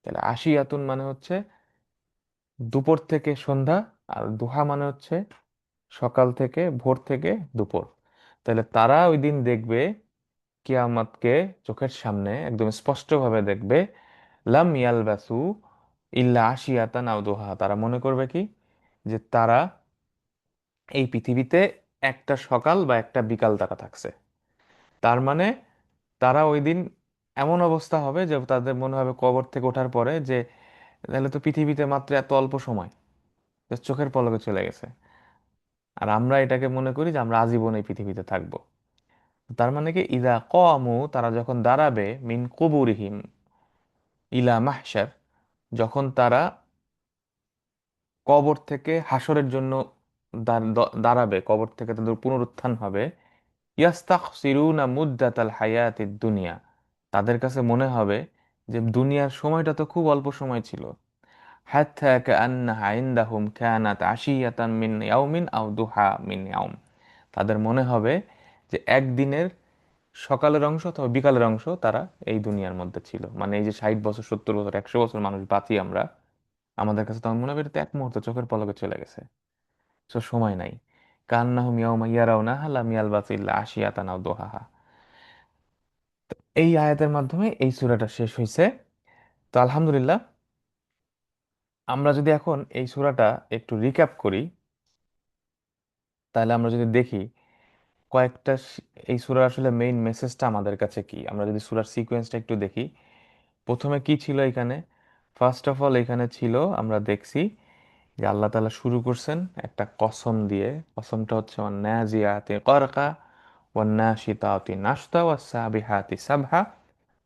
তাহলে আশিয়াতুন মানে হচ্ছে দুপুর থেকে সন্ধ্যা, আর দুহা মানে হচ্ছে সকাল থেকে, ভোর থেকে দুপুর। তাহলে তারা ওই দিন দেখবে কিয়ামতকে চোখের সামনে একদম স্পষ্টভাবে দেখবে। লাম ইয়ালবাসু ইল্লা আশিয়াতান আও দুহা, তারা মনে করবে কি, যে তারা এই পৃথিবীতে একটা সকাল বা একটা বিকাল তারা থাকছে। তার মানে তারা ওই দিন এমন অবস্থা হবে যে তাদের মনে হবে কবর থেকে ওঠার পরে যে তাহলে তো পৃথিবীতে মাত্র এত অল্প সময়, just চোখের পলকে চলে গেছে। আর আমরা এটাকে মনে করি যে আমরা আজীবন এই পৃথিবীতে থাকবো। তার মানে কি, ইদা কমু, তারা যখন দাঁড়াবে, মিন কুবুরিহিম ইলা মাহশার, যখন তারা কবর থেকে হাসরের জন্য দাঁড়াবে, কবর থেকে তাদের পুনরুত্থান হবে, ইয়াস্তাখসিরুনা মুদ্দাতাল হায়াতিদ দুনিয়া, তাদের কাছে মনে হবে যে দুনিয়ার সময়টা তো খুব অল্প সময় ছিল। হাত্তা কাআন্নাহা ইনদাহুম কানাত আশিয়াতান মিন ইয়াউমিন আও দুহা মিন ইয়াউম, তাদের মনে হবে যে একদিনের সকালের অংশ অথবা বিকালের অংশ তারা এই দুনিয়ার মধ্যে ছিল। মানে এই যে 60 বছর, 70 বছর, 100 বছর মানুষ বাঁচি আমরা, আমাদের কাছে তখন মনে হবে এটা তো এক মুহূর্ত, চোখের পলকে চলে গেছে। তো সময় নাই। কান্নাহুম ইয়াউমা ইয়ারাউনাহা লাম ইয়ালবাসু ইল্লা আশিয়াতান আও দুহাহা। এই আয়াতের মাধ্যমে এই সূরাটা শেষ হয়েছে। তো আলহামদুলিল্লাহ, আমরা যদি এখন এই সূরাটা একটু রিক্যাপ করি, তাহলে আমরা যদি দেখি কয়েকটা এই সূরার আসলে মেইন মেসেজটা আমাদের কাছে কি, আমরা যদি সূরার সিকোয়েন্সটা একটু দেখি। প্রথমে কি ছিল এখানে? ফার্স্ট অফ অল এখানে ছিল, আমরা দেখছি যে আল্লাহ তাআলা শুরু করছেন একটা কসম দিয়ে। কসমটা হচ্ছে ওয়ান্নাজিয়াতি গরকা ওয়ান্নাশিতাতি নাশতা ওয়াসসাবিহাতি সাবহা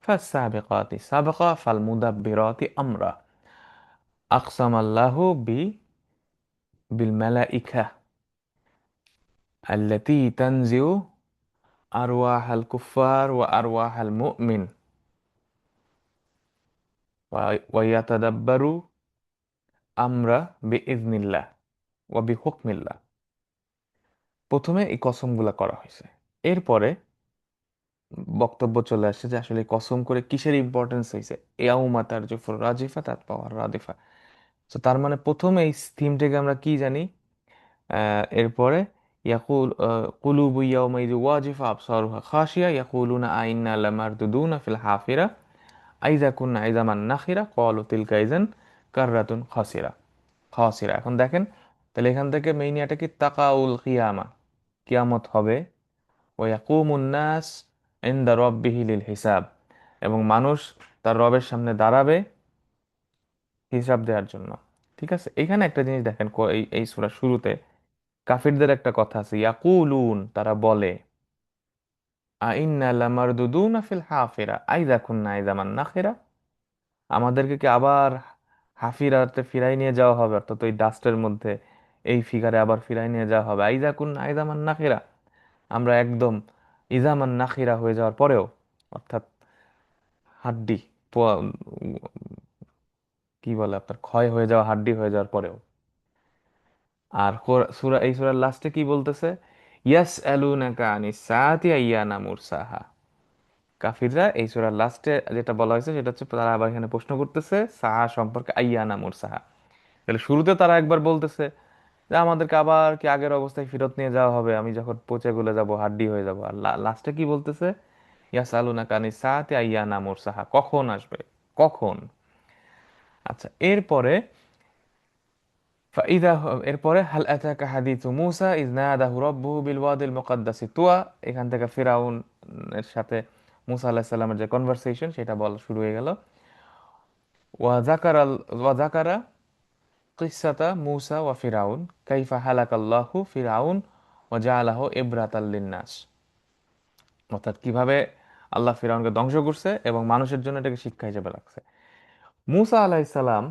ফাসসাবিকাতি সাবকা ফালমুদাব্বিরাতি আমরা। আকসামাল্লাহু বিল মালাইকা আল্লাতী তানজিউ আরওয়াহাল কুফার ওয়া আরওয়াহাল মুমিন ওয়ায়াতাদাব্বারু আমরা বিইজনিল্লাহ ওয়া বিহুকমিল্লাহ। প্রথমে এই কসমগুলা করা হয়েছে। এরপরে বক্তব্য চলে আসছে যে আসলে কসম করে কিসের ইম্পর্টেন্স হয়েছে। ইয়াউমা তারজুফুর রাজিফা তাতবাউর রাদিফা। তো তার মানে প্রথমে এই থিম থেকে আমরা কি জানি? এরপরে কুলুবু ইয়াউমাইযি ওয়াজিফা আবসারুহা খাশিয়া ইয়াকুলুনা আইন্না লামারদুদুনা ফিল হাফিরা আইযা কুন্না ইযামান নাখিরা ক্বালু তিলকা ইযান কাররাতুন খাসিরা। এখন দেখেন, তাহলে এখান থেকে মেইন এটা কি? তাকাউল কিয়ামা, কিয়ামত হবে। ওয়া ইয়াকুমুন নাস ইনদা রাব্বিহি লিল হিসাব, এবং মানুষ তার রবের সামনে দাঁড়াবে হিসাব দেওয়ার জন্য। ঠিক আছে, এখানে একটা জিনিস দেখেন, এই সূরার শুরুতে কাফিরদের একটা কথা আছে, ইয়াকুলুন, তারা বলে, আইন্না লামারদুদুনা ফিল হাফিরা আইযা কুন্না ইযামান নাখিরা, আমাদেরকে কি আবার হাফিরাতে ফিরাই নিয়ে যাওয়া হবে, অর্থাৎ ওই ডাস্টের মধ্যে এই ফিগারে আবার ফিরাই নিয়ে যাওয়া হবে। আইযা কুন্না ইযামান নাখিরা, আমরা একদম ইজামান নাখিরা হয়ে যাওয়ার পরেও, অর্থাৎ হাড্ডি, কি বলে আপনার, ক্ষয় হয়ে যাওয়া হাড্ডি হয়ে যাওয়ার পরেও। আর এই সূরার লাস্টে কি বলতেছে? ইয়াস আলুনাকা আনিস সাআতি আইয়ানা মুরসাহা। কাফিররা এই সূরার লাস্টে যেটা বলা হয়েছে সেটা হচ্ছে, তারা আবার এখানে প্রশ্ন করতেছে সাহা সম্পর্কে, আইয়ানা মুরসাহা। তাহলে শুরুতে তারা একবার বলতেছে যে আমাদেরকে আবার কি আগের অবস্থায় ফেরত নিয়ে যাওয়া হবে, আমি যখন পচে গলে যাব, হাড্ডি হয়ে যাব। আর লাস্টে কি বলতেছে? ইয়াসআলুনাকা আনিস সাআতি আইয়ানা মুরসাহা, কখন আসবে, কখন। আচ্ছা, এরপরে ফাইদা, এরপরে হাল আতাকা হাদিসু মূসা ইয নাদাহু রাব্বুহু বিল ওয়াদিল মুকাদ্দাসি তুয়া। এখান থেকে ফিরাউন এর সাথে মূসা আলাইহিস সালামের যে কনভারসেশন সেটা বলা শুরু হয়ে গেল। ওয়া যাকারা কিসসাতা মূসা ওয়া ফিরাউন কাইফা হালাকাল্লাহু ফিরাউন ওয়া জাআলাহু ইবরাতাল লিন্নাস, অর্থাৎ কিভাবে আল্লাহ ফিরাউনকে ধ্বংস করছে এবং মানুষের জন্য এটাকে শিক্ষা হিসেবে রাখছে। মূসা আলাইহিসসালাম,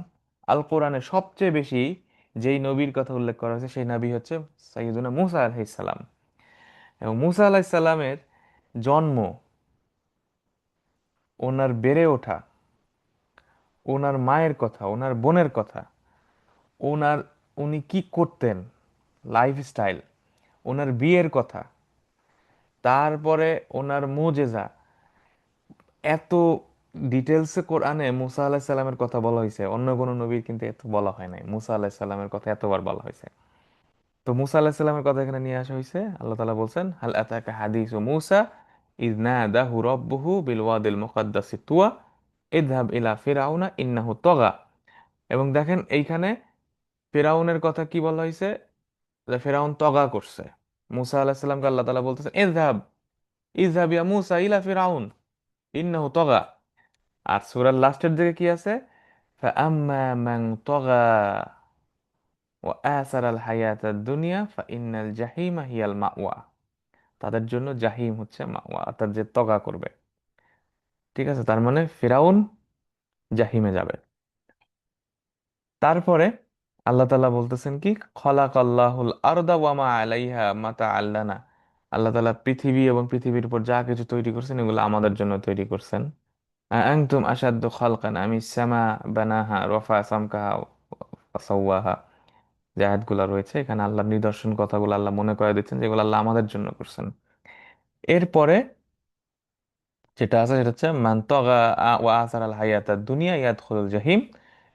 আল কোরআনে সবচেয়ে বেশি যেই নবীর কথা উল্লেখ করা হয়েছে সেই নবী হচ্ছে সাইয়্যিদুনা মূসা আলাইহিসসালাম। এবং মূসা আলাইহিসসালামের জন্ম, ওনার বেড়ে ওঠা, ওনার মায়ের কথা, ওনার বোনের কথা, ওনার, উনি কি করতেন, লাইফস্টাইল, ওনার বিয়ের কথা, তারপরে ওনার মুজেজা, এত ডিটেলসে কোরআনে মুসা আলাহিস সাল্লামের কথা বলা হয়েছে। অন্য কোনো নবীর কিন্তু এত বলা হয় নাই, মুসা আলাহিস সাল্লামের কথা এতবার বলা হয়েছে। তো মুসা আলাহিস সাল্লামের কথা এখানে নিয়ে আসা হয়েছে। আল্লাহ তাআলা বলছেন, হাল আতাকা হাদিসু মুসা ইয নাদাহু রাব্বুহু বিল ওয়াদিল মুকাদ্দাসি তুয়া ইযহাব ইলা ফিরআউনা ইন্নাহু তাগা। এবং দেখেন এইখানে ফিরাউনের কথা কি বলা হয়েছে? যে ফিরাউন তগা করছে। মুসা আলাহিস সাল্লামকে আল্লাহ তাআলা বলতেছেন, ইযহাব, ইযহাব ইয়া মুসা ইলা ফিরাউন ইন্নাহু তাগা। আর সূরার লাস্টের দিকে কি আছে? ফাআম্মা মান তাগা ওয়া আসারাল হায়াতাদ দুনিয়া ফাইন্নাল জাহিমা হিয়াল মাওয়া। তাদের জন্য জাহিম হচ্ছে মাওয়া, অর্থাৎ যে তগা করবে। ঠিক আছে, তার মানে ফিরাউন জাহিমে যাবে। তারপরে আল্লাহ তাআলা বলতেছেন কি, খলাকাল্লাহুল আরদা ওয়া মা আলাইহা মাতা আল্লানা। আল্লাহ তাআলা পৃথিবী এবং পৃথিবীর উপর যা কিছু তৈরি করছেন এগুলো আমাদের জন্য তৈরি করছেন। আনতুম আশাদ্দু খালকান আমিস সামা বানাহা রফা সামকাহা ওয়াসাওয়াহা। যে আয়াতগুলো রয়েছে এখানে আল্লাহর নিদর্শন কথাগুলো আল্লাহ মনে করে দিচ্ছেন, যেগুলো আল্লাহ আমাদের জন্য করছেন। এরপরে যেটা আছে সেটা হচ্ছে মান তাগা ওয়া আসার আল হায়াতাদ দুনিয়া ইয়াদখুলুল জাহিম,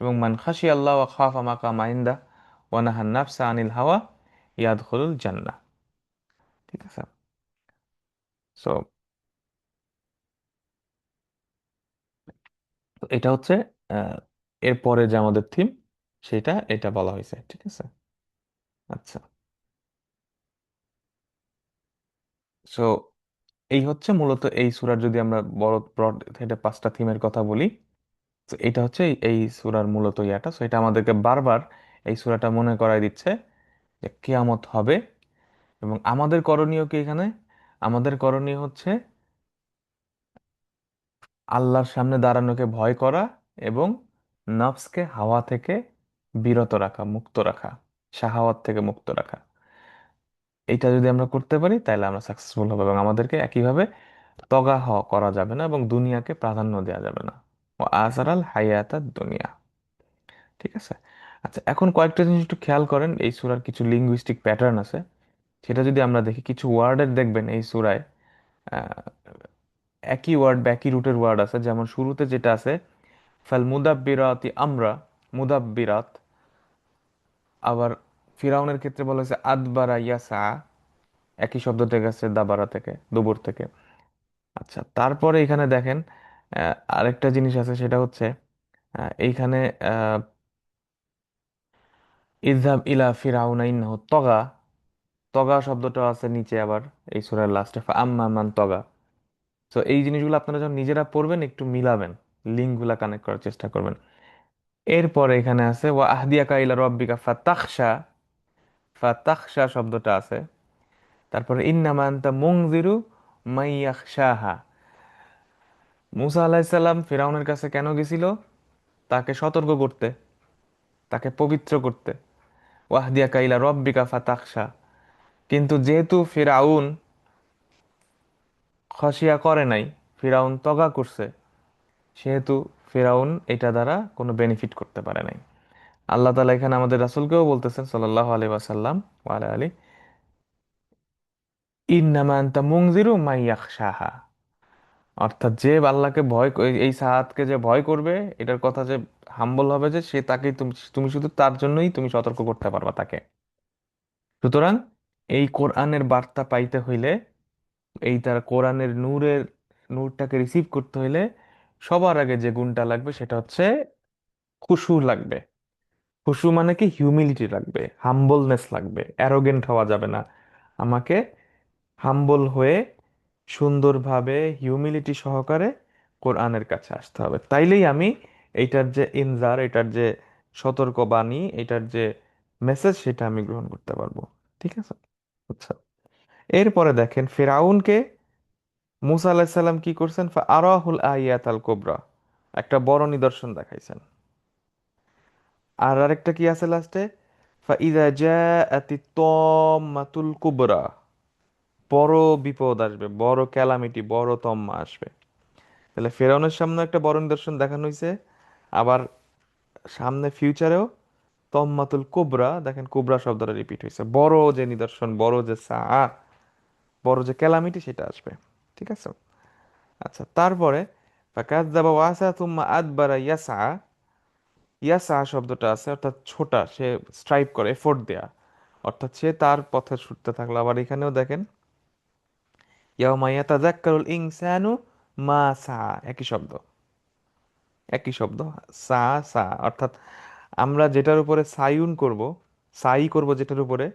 এবং মান খাশিয়া আল্লাহ ওয়া খাফা মাকামা ইনদা ওয়া নাহান নাফসা আনিল হাওয়া ইয়াদখুলুল জান্নাহ। ঠিক আছে। সো এটা হচ্ছে আহ, এরপরে যে আমাদের থিম সেটা এটা বলা হয়েছে। ঠিক আছে। আচ্ছা, সো এই হচ্ছে মূলত এই সূরার, যদি আমরা বড় ব্রড হেডে পাঁচটা থিমের কথা বলি, তো এটা হচ্ছে এই সূরার মূলত ইয়াটা। সো এটা আমাদেরকে বারবার এই সূরাটা মনে করায় দিচ্ছে যে কিয়ামত হবে। এবং আমাদের করণীয় কি এখানে? আমাদের করণীয় হচ্ছে আল্লাহর সামনে দাঁড়ানোকে ভয় করা এবং নফসকে হাওয়া থেকে বিরত রাখা, মুক্ত রাখা, শাহাওয়াত থেকে মুক্ত রাখা। এটা যদি আমরা করতে পারি তাহলে আমরা সাকসেসফুল হবো, এবং আমাদেরকে একইভাবে তগা করা যাবে না এবং দুনিয়াকে প্রাধান্য দেওয়া যাবে না। ও আসারাল হায়াতাত দুনিয়া। ঠিক আছে। আচ্ছা, এখন কয়েকটা জিনিস একটু খেয়াল করেন, এই সূরার কিছু লিঙ্গুইস্টিক প্যাটার্ন আছে, সেটা যদি আমরা দেখি, কিছু ওয়ার্ডের দেখবেন এই সূরায় আহ, একই ওয়ার্ড বা একই রুটের ওয়ার্ড আছে। যেমন শুরুতে যেটা আছে ফাল মুদাব্বিরাতি আমরা, মুদাব্বিরাত। আবার ফিরাউনের ক্ষেত্রে বলা হয়েছে আদবারা ইয়াসা, একই শব্দ থেকে আসছে দাবারা থেকে, দুবুর থেকে। আচ্ছা, তারপরে এখানে দেখেন আরেকটা জিনিস আছে, সেটা হচ্ছে এইখানে ইযহাব ইলা ফিরাউনা ইন্নাহু তগা, তগা শব্দটা আছে নিচে আবার এই সূরার লাস্টে আম্মা মান তগা। তো এই জিনিসগুলো আপনারা যখন নিজেরা পড়বেন একটু মিলাবেন, লিঙ্কগুলা কানেক্ট করার চেষ্টা করবেন। এরপরে এখানে আছে ওয়া আহদিয়াকা ইলা রাব্বিকা ফাতাখশা, ফাতাখশা শব্দটা আছে। তারপরে ইন্নামা আনতা মুনজিরু মাইয়াখশাহা। মুসা আলাইহিস সালাম ফিরাউনের কাছে কেন গেছিল? তাকে সতর্ক করতে, তাকে পবিত্র করতে। ওয়াহদিয়াকা ইলা রাব্বিকা ফাতাখশা। কিন্তু যেহেতু ফিরাউন খসিয়া করে নাই, ফিরাউন তগা করছে, সেহেতু ফিরাউন এটা দ্বারা কোনো বেনিফিট করতে পারে নাই। আল্লাহ তাআলা এখানে আমাদের রাসূলকেও বলতেছেন সাল্লাল্লাহু আলাইহি ওয়াসাল্লাম ওয়া আলা আলি, ইন্নামা আনতা মুনজিরু মাইয়াখশাহা। অর্থাৎ যে আল্লাহকে ভয় এই সাহাতকে যে ভয় করবে, এটার কথা যে হাম্বল হবে, যে সে তাকে তুমি তুমি শুধু তার জন্যই তুমি সতর্ক করতে পারবা তাকে। সুতরাং এই কোরআনের বার্তা পাইতে হইলে, এই তার কোরআনের নূরটাকে রিসিভ করতে হইলে সবার আগে যে গুণটা লাগবে সেটা হচ্ছে খুশু লাগবে। খুশু মানে কি? হিউমিলিটি লাগবে, হাম্বলনেস লাগবে, অ্যারোগেন্ট হওয়া যাবে না। আমাকে হাম্বল হয়ে সুন্দরভাবে হিউমিলিটি সহকারে কোরআনের কাছে আসতে হবে, তাইলেই আমি এইটার যে ইনজার, এটার যে সতর্কবাণী, এটার যে মেসেজ, সেটা আমি গ্রহণ করতে পারবো। ঠিক আছে। আচ্ছা, এরপরে দেখেন ফিরাউনকে মুসা আলাহিস সাল্লাম কি করছেন? আরাহুল আয়াত আল কোবরা, একটা বড় নিদর্শন দেখাইছেন। আর আরেকটা কি আছে লাস্টে? ফাইদা জাআতি তাম্মাতুল কুবরা, বড় বিপদ আসবে, বড় ক্যালামিটি, বড় তম্মা আসবে। তাহলে ফেরাউনের সামনে একটা বড় নিদর্শন দেখানো হয়েছে, আবার সামনে ফিউচারেও তম্মাতুল কুবরা, দেখেন কুবরা শব্দটা রিপিট হয়েছে, বড় যে নিদর্শন, বড় যে বড় যে ক্যালামিটি সেটা আসবে। ঠিক আছে। আচ্ছা, তারপরে ফাকাযযাবা ওয়াসা তুম্মা আদবারা ইয়াসা, ইয়াসা শব্দটা আছে অর্থাৎ ছোটা, সে স্ট্রাইভ করে, এফোর্ট দেয়া, অর্থাৎ সে তার পথে ছুটতে থাকলো। আবার এখানেও দেখেন ইয়াউমা ইয়াতাযাক্কারুল ইনসানু মা সা, একই শব্দ, একই শব্দ, সা সা, অর্থাৎ আমরা যেটার উপরে সায়ুন করব, সাই করব যেটার উপরে,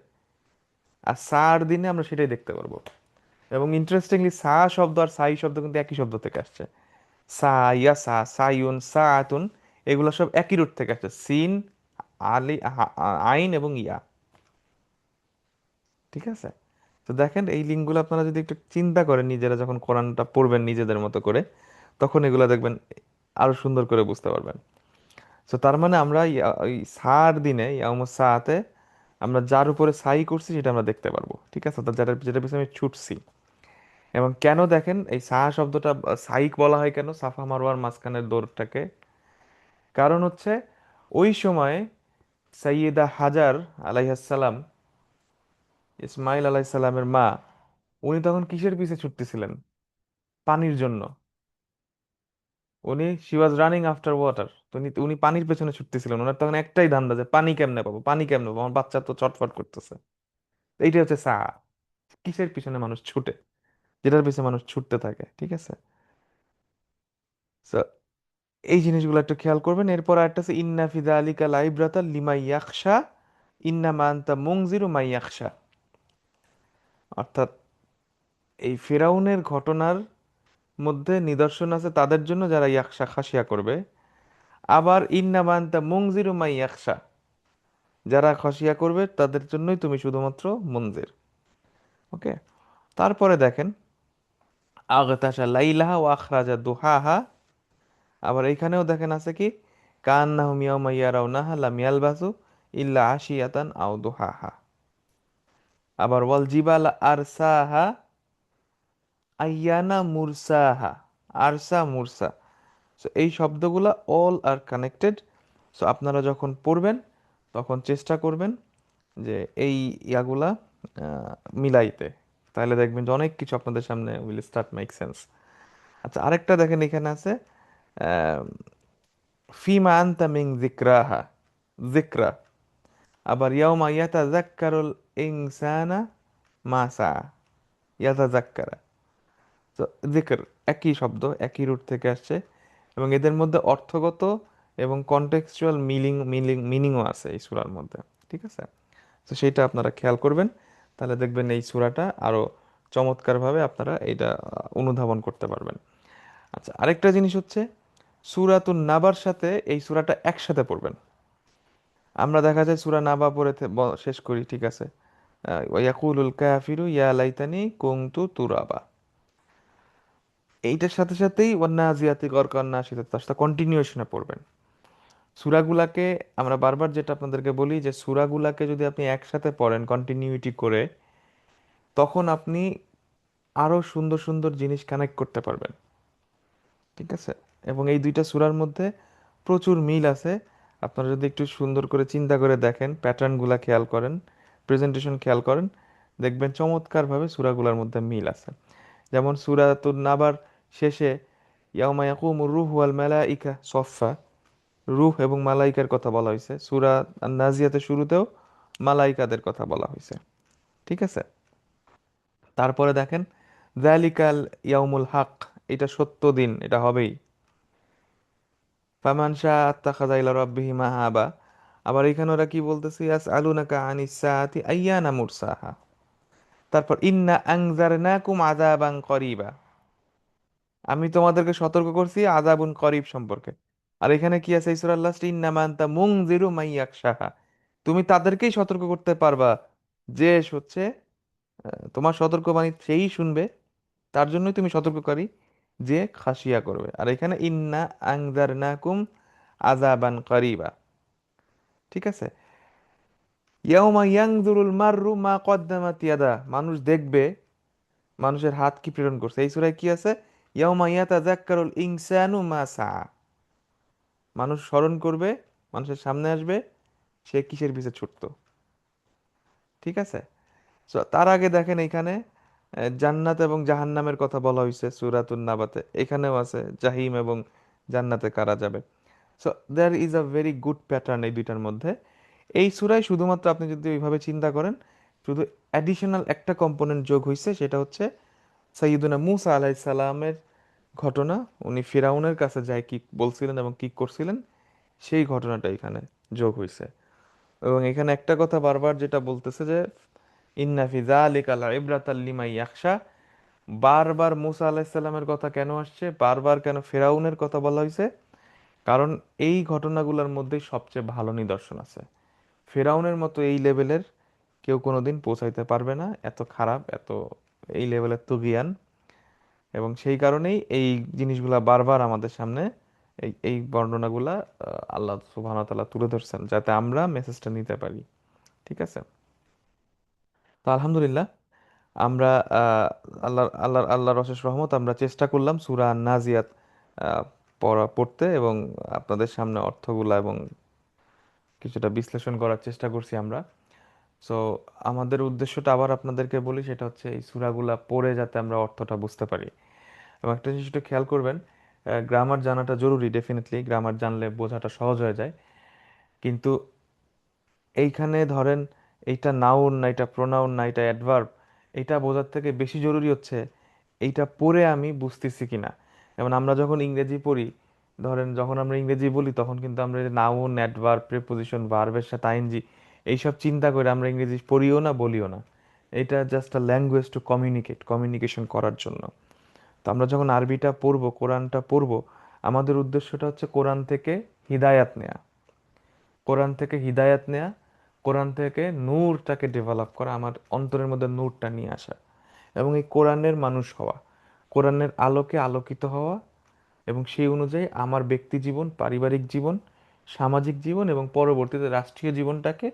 আর সার দিনে আমরা সেটাই দেখতে পারবো। এবং ইন্টারেস্টিংলি সা শব্দ আর সাই শব্দ কিন্তু একই শব্দ থেকে আসছে। সা, ইয়াসা, সায়ুন, সাআতুন, এগুলো সব একই রুট থেকে আসছে, সিন, আইন এবং ইয়া। ঠিক আছে। তো দেখেন এই লিঙ্কগুলো আপনারা যদি একটু চিন্তা করেন নিজেরা, যখন কোরআনটা পড়বেন নিজেদের মতো করে, তখন এগুলো দেখবেন আরো সুন্দর করে বুঝতে পারবেন। তো তার মানে আমরা ওই সার দিনে ইয়াউমুস সাআতে আমরা যার উপরে সাই করছি সেটা আমরা দেখতে পারবো। ঠিক আছে, তো যেটা যেটা পিছনে আমি ছুটছি। এবং কেন দেখেন এই সা শব্দটা সাইক বলা হয় কেন সাফা মারওয়ার মাঝখানের দৌড়টাকে? কারণ হচ্ছে ওই সময় সাইয়েদা হাজার আলাইহাসসালাম, ইসমাইল আলাইসাল্লামের মা, উনি তখন কিসের পিছে ছুটতেছিলেন? পানির জন্য। উনি she was running after water, তো উনি উনি পানির পেছনে ছুটতেছিলেন। ওনার তখন একটাই ধান্দা যে পানি কেমনে পাবো, পানি কেমনে পাবো, আমার বাচ্চা তো চটফট করতেছে। এইটা হচ্ছে সাহা, কিসের পিছনে মানুষ ছুটে, যেটার পিছনে মানুষ ছুটতে থাকে। ঠিক আছে। So, এই জিনিসগুলো একটু খেয়াল করবেন। এরপর একটা আছে ইন্না ফি যালিকা লাইব্রাতা লিমান ইয়াখশা, ইন্নামা আনতা মুনজিরু মান ইয়াখশা। অর্থাৎ এই ফেরাউনের ঘটনার মধ্যে নিদর্শন আছে তাদের জন্য যারা ইয়াকশা খাসিয়া করবে। আবার ইন্নামা আনতা মুনজিরু মাই ইয়াকশা, যারা খাসিয়া করবে তাদের জন্যই তুমি শুধুমাত্র মুনজির। ওকে। তারপরে দেখেন, আগতাশা লাইলাহা ওয়া আখরাজা দুহাহা। আবার এইখানেও দেখেন আছে কি, কান্নাহুম ইয়াওমা ইয়ারাউনাহা লাম ইয়ালবাসু ইল্লা আশিয়াতান আও দুহাহা। আবার ওয়াল জিবালা আরসাহা আইয়ানা মুরসাহা, আরসা মুরসা। সো এই শব্দগুলা অল আর কানেক্টেড। সো আপনারা যখন পড়বেন তখন চেষ্টা করবেন যে এই ইয়াগুলা আহ, মিলাইতে, তাহলে দেখবেন যে অনেক কিছু আপনাদের সামনে উইল স্টার্ট মেক সেন্স। আচ্ছা, আরেকটা দেখেন এখানে আছে ফিমা আনতা মিন যিকরাহা, যিকরা। আবার ইয়াউমা ইয়াতাযাক্কারুল ইনসানা মা সা, ইয়াতাযাক্কারা। তো যিকর একই শব্দ, একই রুট থেকে আসছে, এবং এদের মধ্যে অর্থগত এবং কনটেক্সচুয়াল মিনিংও আছে এই সূরার মধ্যে। ঠিক আছে, তো সেইটা আপনারা খেয়াল করবেন, তাহলে দেখবেন এই সূরাটা আরো চমৎকারভাবে আপনারা এটা অনুধাবন করতে পারবেন। আচ্ছা, আরেকটা জিনিস হচ্ছে সূরাতুন নাবার সাথে এই সূরাটা একসাথে পড়বেন। আমরা দেখা যায় সূরা নাবা পড়ে শেষ করি, ঠিক আছে, ইয়াকুলুল কাফিরু ইয়া লাইতানি কুনতু তুরাবা, এইটার সাথে সাথেই ওয়ান্নাজিয়াতি গরকান নাশিতা, তার সাথে কন্টিনিউশনে পড়বেন সূরাগুলাকে। আমরা বারবার যেটা আপনাদেরকে বলি যে সূরাগুলাকে যদি আপনি একসাথে পড়েন কন্টিনিউইটি করে, তখন আপনি আরো সুন্দর সুন্দর জিনিস কানেক্ট করতে পারবেন। ঠিক আছে, এবং এই দুইটা সূরার মধ্যে প্রচুর মিল আছে। আপনারা যদি একটু সুন্দর করে চিন্তা করে দেখেন, প্যাটার্নগুলা খেয়াল করেন, প্রেজেন্টেশন খেয়াল করেন, দেখবেন চমৎকারভাবে সূরাগুলার মধ্যে মিল আছে। যেমন সূরাতুন নাবার শেষে ইয়াউমা ইয়াকুমুর রূহু ওয়াল মালাইকা সফফা, রূহ এবং মালাইকার কথা বলা হয়েছে। সূরা আন-নাজিয়াতের শুরুতেও মালাইকাদের কথা বলা হয়েছে। ঠিক আছে, তারপরে দেখেন যালিকাল ইয়াউমুল হক, এটা সত্য দিন, এটা হবেই। ফামান শাআ আত্তাখাযা ইলা রাব্বিহি মাআবা। আবার এখানে ওরা কি বলতেছে, ইয়াসআলুনাকা আনিস সাআতি আইয়ানা মুরসাহা। তারপর ইন্না আনজারনাকুম আযাবান করিবা, আমি তোমাদেরকে সতর্ক করছি আযাবুন করিব সম্পর্কে। আর এখানে কি আছে এই সূরার লাস্টে, ইন্নামা আনতা মুনজিরু মান ইয়াখশাহা, তুমি তাদেরকেই সতর্ক করতে পারবা যে হচ্ছে তোমার সতর্কবাণী সেই শুনবে, তার জন্যই তুমি সতর্ককারী যে খাসিয়া করবে। আর এখানে ইন্না আনজারনাকুম আযাবান করিবা। ঠিক আছে, ইয়াউমা ইয়ানজুরুল মাররু মা কদ্দামাত ইয়াদা, মানুষ দেখবে মানুষের হাত কি প্রেরণ করছে। এই সূরায় কি আছে, ইয়াউমা ইয়াতাযাক্কারুল ইনসানু মা সা, মানুষ স্মরণ করবে, মানুষের সামনে আসবে সে কিসের পিছে ছুটতো। ঠিক আছে, তো তার আগে দেখেন এখানে জান্নাত এবং জাহান্নামের কথা বলা হয়েছে সূরাতুন নাবাতে, এখানেও আছে জাহিম এবং জান্নাতে কারা যাবে। So there is a very good pattern এই দুইটার মধ্যে। এই সূরায় শুধুমাত্র আপনি যদি ওইভাবে চিন্তা করেন, শুধু অ্যাডিশনাল একটা কম্পোনেন্ট যোগ হয়েছে, সেটা হচ্ছে সাইয়্যিদুনা মুসা আলাইহিস সালামের ঘটনা। উনি ফিরাউনের কাছে যায় কি বলছিলেন এবং কি করছিলেন, সেই ঘটনাটা এখানে যোগ হয়েছে। এবং এখানে একটা কথা বারবার যেটা বলতেছে যে ইন্না ফি যালিকা লাইব্রাতাল লিমান ইয়াখশা, বারবার মুসা আলাইহিস সালামের কথা কেন আসছে, বারবার কেন ফেরাউনের কথা বলা হয়েছে, কারণ এই ঘটনাগুলোর মধ্যেই সবচেয়ে ভালো নিদর্শন আছে। ফেরাউনের মতো এই লেভেলের কেউ কোনোদিন পৌঁছাইতে পারবে না, এত খারাপ, এত এই লেভেলের তুগিয়ান। এবং সেই কারণেই এই জিনিসগুলা বারবার আমাদের সামনে এই বর্ণনাগুলা আল্লাহ সুবহানাহু ওয়া তাআলা তুলে ধরছেন যাতে আমরা মেসেজটা নিতে পারি। ঠিক আছে, তো আলহামদুলিল্লাহ আমরা আহ, আল্লাহর অশেষ রহমত, আমরা চেষ্টা করলাম সূরা নাজিয়াত পড়তে, এবং আপনাদের সামনে অর্থগুলা এবং কিছুটা বিশ্লেষণ করার চেষ্টা করছি আমরা। সো আমাদের উদ্দেশ্যটা আবার আপনাদেরকে বলি, সেটা হচ্ছে এই সূরাগুলা পড়ে যাতে আমরা অর্থটা বুঝতে পারি। এবং একটা জিনিস একটু খেয়াল করবেন, গ্রামার জানাটা জরুরি, ডেফিনেটলি গ্রামার জানলে বোঝাটা সহজ হয়ে যায়। কিন্তু এইখানে ধরেন এইটা নাউন না, এটা প্রোনাউন না, এটা অ্যাডভার্ব, এটা বোঝার থেকে বেশি জরুরি হচ্ছে এইটা পড়ে আমি বুঝতেছি কিনা। যেমন আমরা যখন ইংরেজি পড়ি, ধরেন যখন আমরা ইংরেজি বলি তখন কিন্তু আমরা নাউন, অ্যাডভার্ব, প্রিপোজিশন, ভার্বের সাথে আইএনজি এইসব চিন্তা করে আমরা ইংরেজি পড়িও না, বলিও না। এটা just a language to communication করার জন্য। তো আমরা যখন আরবিটা পড়বো, কোরআনটা পড়বো, আমাদের উদ্দেশ্যটা হচ্ছে কোরআন থেকে হিদায়াত নেয়া, কোরআন থেকে হিদায়াত নেয়া, কোরআন থেকে নূরটাকে ডেভেলপ করা, আমার অন্তরের মধ্যে নূরটা নিয়ে আসা, এবং এই কোরআনের মানুষ হওয়া, কোরআনের আলোকে আলোকিত হওয়া, এবং সেই অনুযায়ী আমার ব্যক্তি জীবন, পারিবারিক জীবন, সামাজিক জীবন এবং পরবর্তীতে রাষ্ট্রীয় জীবনটাকে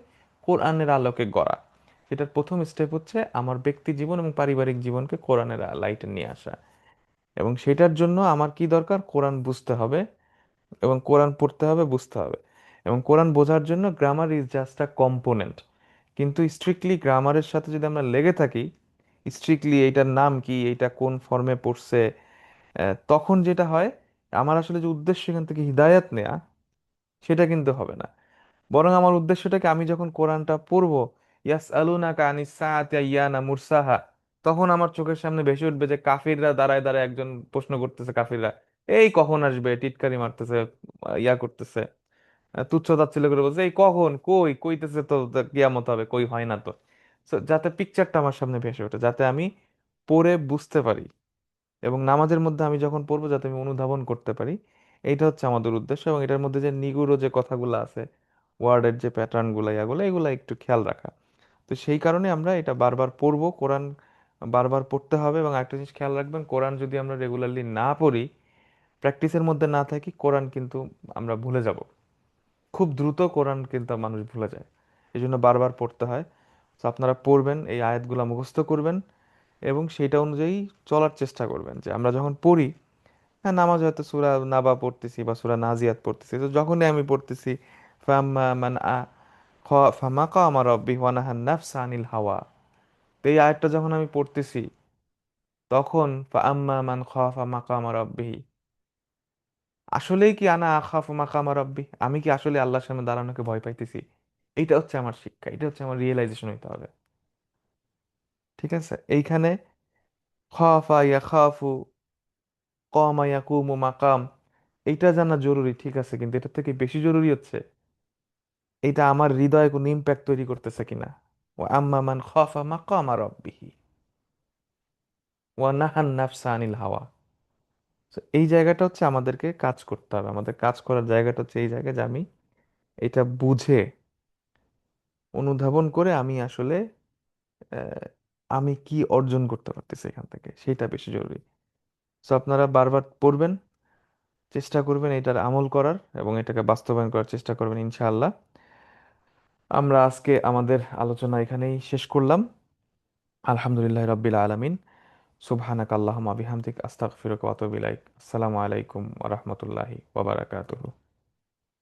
কোরআনের আলোকে গড়া। এটার প্রথম স্টেপ হচ্ছে আমার ব্যক্তি জীবন এবং পারিবারিক জীবনকে কোরআনের লাইটে নিয়ে আসা। এবং সেটার জন্য আমার কি দরকার? কোরআন বুঝতে হবে, এবং কোরআন পড়তে হবে, বুঝতে হবে। এবং কোরআন বোঝার জন্য grammar is just a component. কিন্তু স্ট্রিক্টলি গ্রামারের সাথে যদি আমরা লেগে থাকি, স্ট্রিক্টলি এইটার নাম কি, এইটা কোন ফর্মে পড়ছে, তখন যেটা হয়, আমার আসলে যে উদ্দেশ্য এখান থেকে হিদায়াত নেয়া, সেটা কিন্তু হবে না। বরং আমার উদ্দেশ্যটাকে, আমি যখন কোরআনটা পড়বো, ইয়াস আলুনাকা আনিস সাআতি আইয়ানা মুরসাহা, তখন আমার চোখের সামনে ভেসে উঠবে যে কাফিররা দাঁড়ায় দাঁড়ায় একজন প্রশ্ন করতেছে, কাফিররা এই কখন আসবে, টিটকারি মারতেছে, ইয়া করতেছে, তুচ্ছ তাচ্ছিল্য করে বলছে এই কখন, কই কইতেছে তো তা কিয়ামত হবে, কই হয় না তো। So, যাতে পিকচারটা আমার সামনে ভেসে ওঠে, যাতে আমি পড়ে বুঝতে পারি, এবং নামাজের মধ্যে আমি যখন পড়বো যাতে আমি অনুধাবন করতে পারি। এইটা হচ্ছে আমাদের উদ্দেশ্য, এবং এটার মধ্যে যে নিগুড় যে কথাগুলো আছে, ওয়ার্ডের যে প্যাটার্ন গুলো, ইয়াগুলো, এগুলো একটু খেয়াল রাখা। তো সেই কারণে আমরা এটা বারবার পড়বো, কোরআন বারবার পড়তে হবে। এবং একটা জিনিস খেয়াল রাখবেন, কোরআন যদি আমরা রেগুলারলি না পড়ি, প্র্যাকটিসের মধ্যে না থাকি, কোরআন কিন্তু আমরা ভুলে যাব। খুব দ্রুত কোরআন কিন্তু মানুষ ভুলে যায়। এই জন্য বারবার পড়তে হয়। তো আপনারা পড়বেন, এই আয়াতগুলো মুখস্থ করবেন, এবং সেটা অনুযায়ী চলার চেষ্টা করবেন। যে আমরা যখন পড়ি, হ্যাঁ, নামাজ হয়তো সূরা নাবা পড়তেছি বা সূরা নাজিয়াত পড়তেছি, তো যখনই আমি পড়তেছি ফাম্মা মান ফামাকামা রাব্বিহি ওয়া নাহান নাফসা আনিল হাওয়া, তো এই আয়াতটা যখন আমি পড়তেছি, তখন ফাম্মা মান খাফা মাকামা রাব্বিহি, আসলেই কি আনা আখাফু মাকামা রাব্বি, আমি কি আসলে আল্লাহর সামনে দাঁড়ানোকে ভয় পাইতেছি? এইটা হচ্ছে আমার শিক্ষা, এটা হচ্ছে আমার রিয়েলাইজেশন হইতে হবে। ঠিক আছে, এইখানে খাফা ইয়াখাফু, কামা ইয়াকুমু মাকাম, এইটা জানা জরুরি, ঠিক আছে, কিন্তু এটা থেকে বেশি জরুরি হচ্ছে এটা আমার হৃদয়ে কোনো ইম্প্যাক্ট তৈরি করতেছে কিনা। ও আম্মা মান খাফা মাকামা রাব্বিহি ওয়া নাহান নাফসা আনিল হাওয়া। So, এই জায়গাটা হচ্ছে আমাদেরকে কাজ করতে হবে, আমাদের কাজ করার জায়গাটা হচ্ছে এই জায়গায়, যে আমি এটা বুঝে অনুধাবন করে আমি আসলে আহ, আমি কি অর্জন করতে পারতেছি এখান থেকে, সেটা বেশি জরুরি। সো আপনারা বারবার পড়বেন, চেষ্টা করবেন এটার আমল করার, এবং এটাকে বাস্তবায়ন করার চেষ্টা করবেন ইনশাআল্লাহ। আমরা আজকে আমাদের আলোচনা এখানেই শেষ করলাম। আলহামদুলিল্লাহ রাব্বিল আলামিন। সুবহানাকা আল্লাহুম্মা বিহামদিক আস্তাগফিরুকা ওয়া আতুবু ইলাইক। আসসালামু আলাইকুম ওয়া রাহমাতুল্লাহি ওয়া বারাকাতুহু।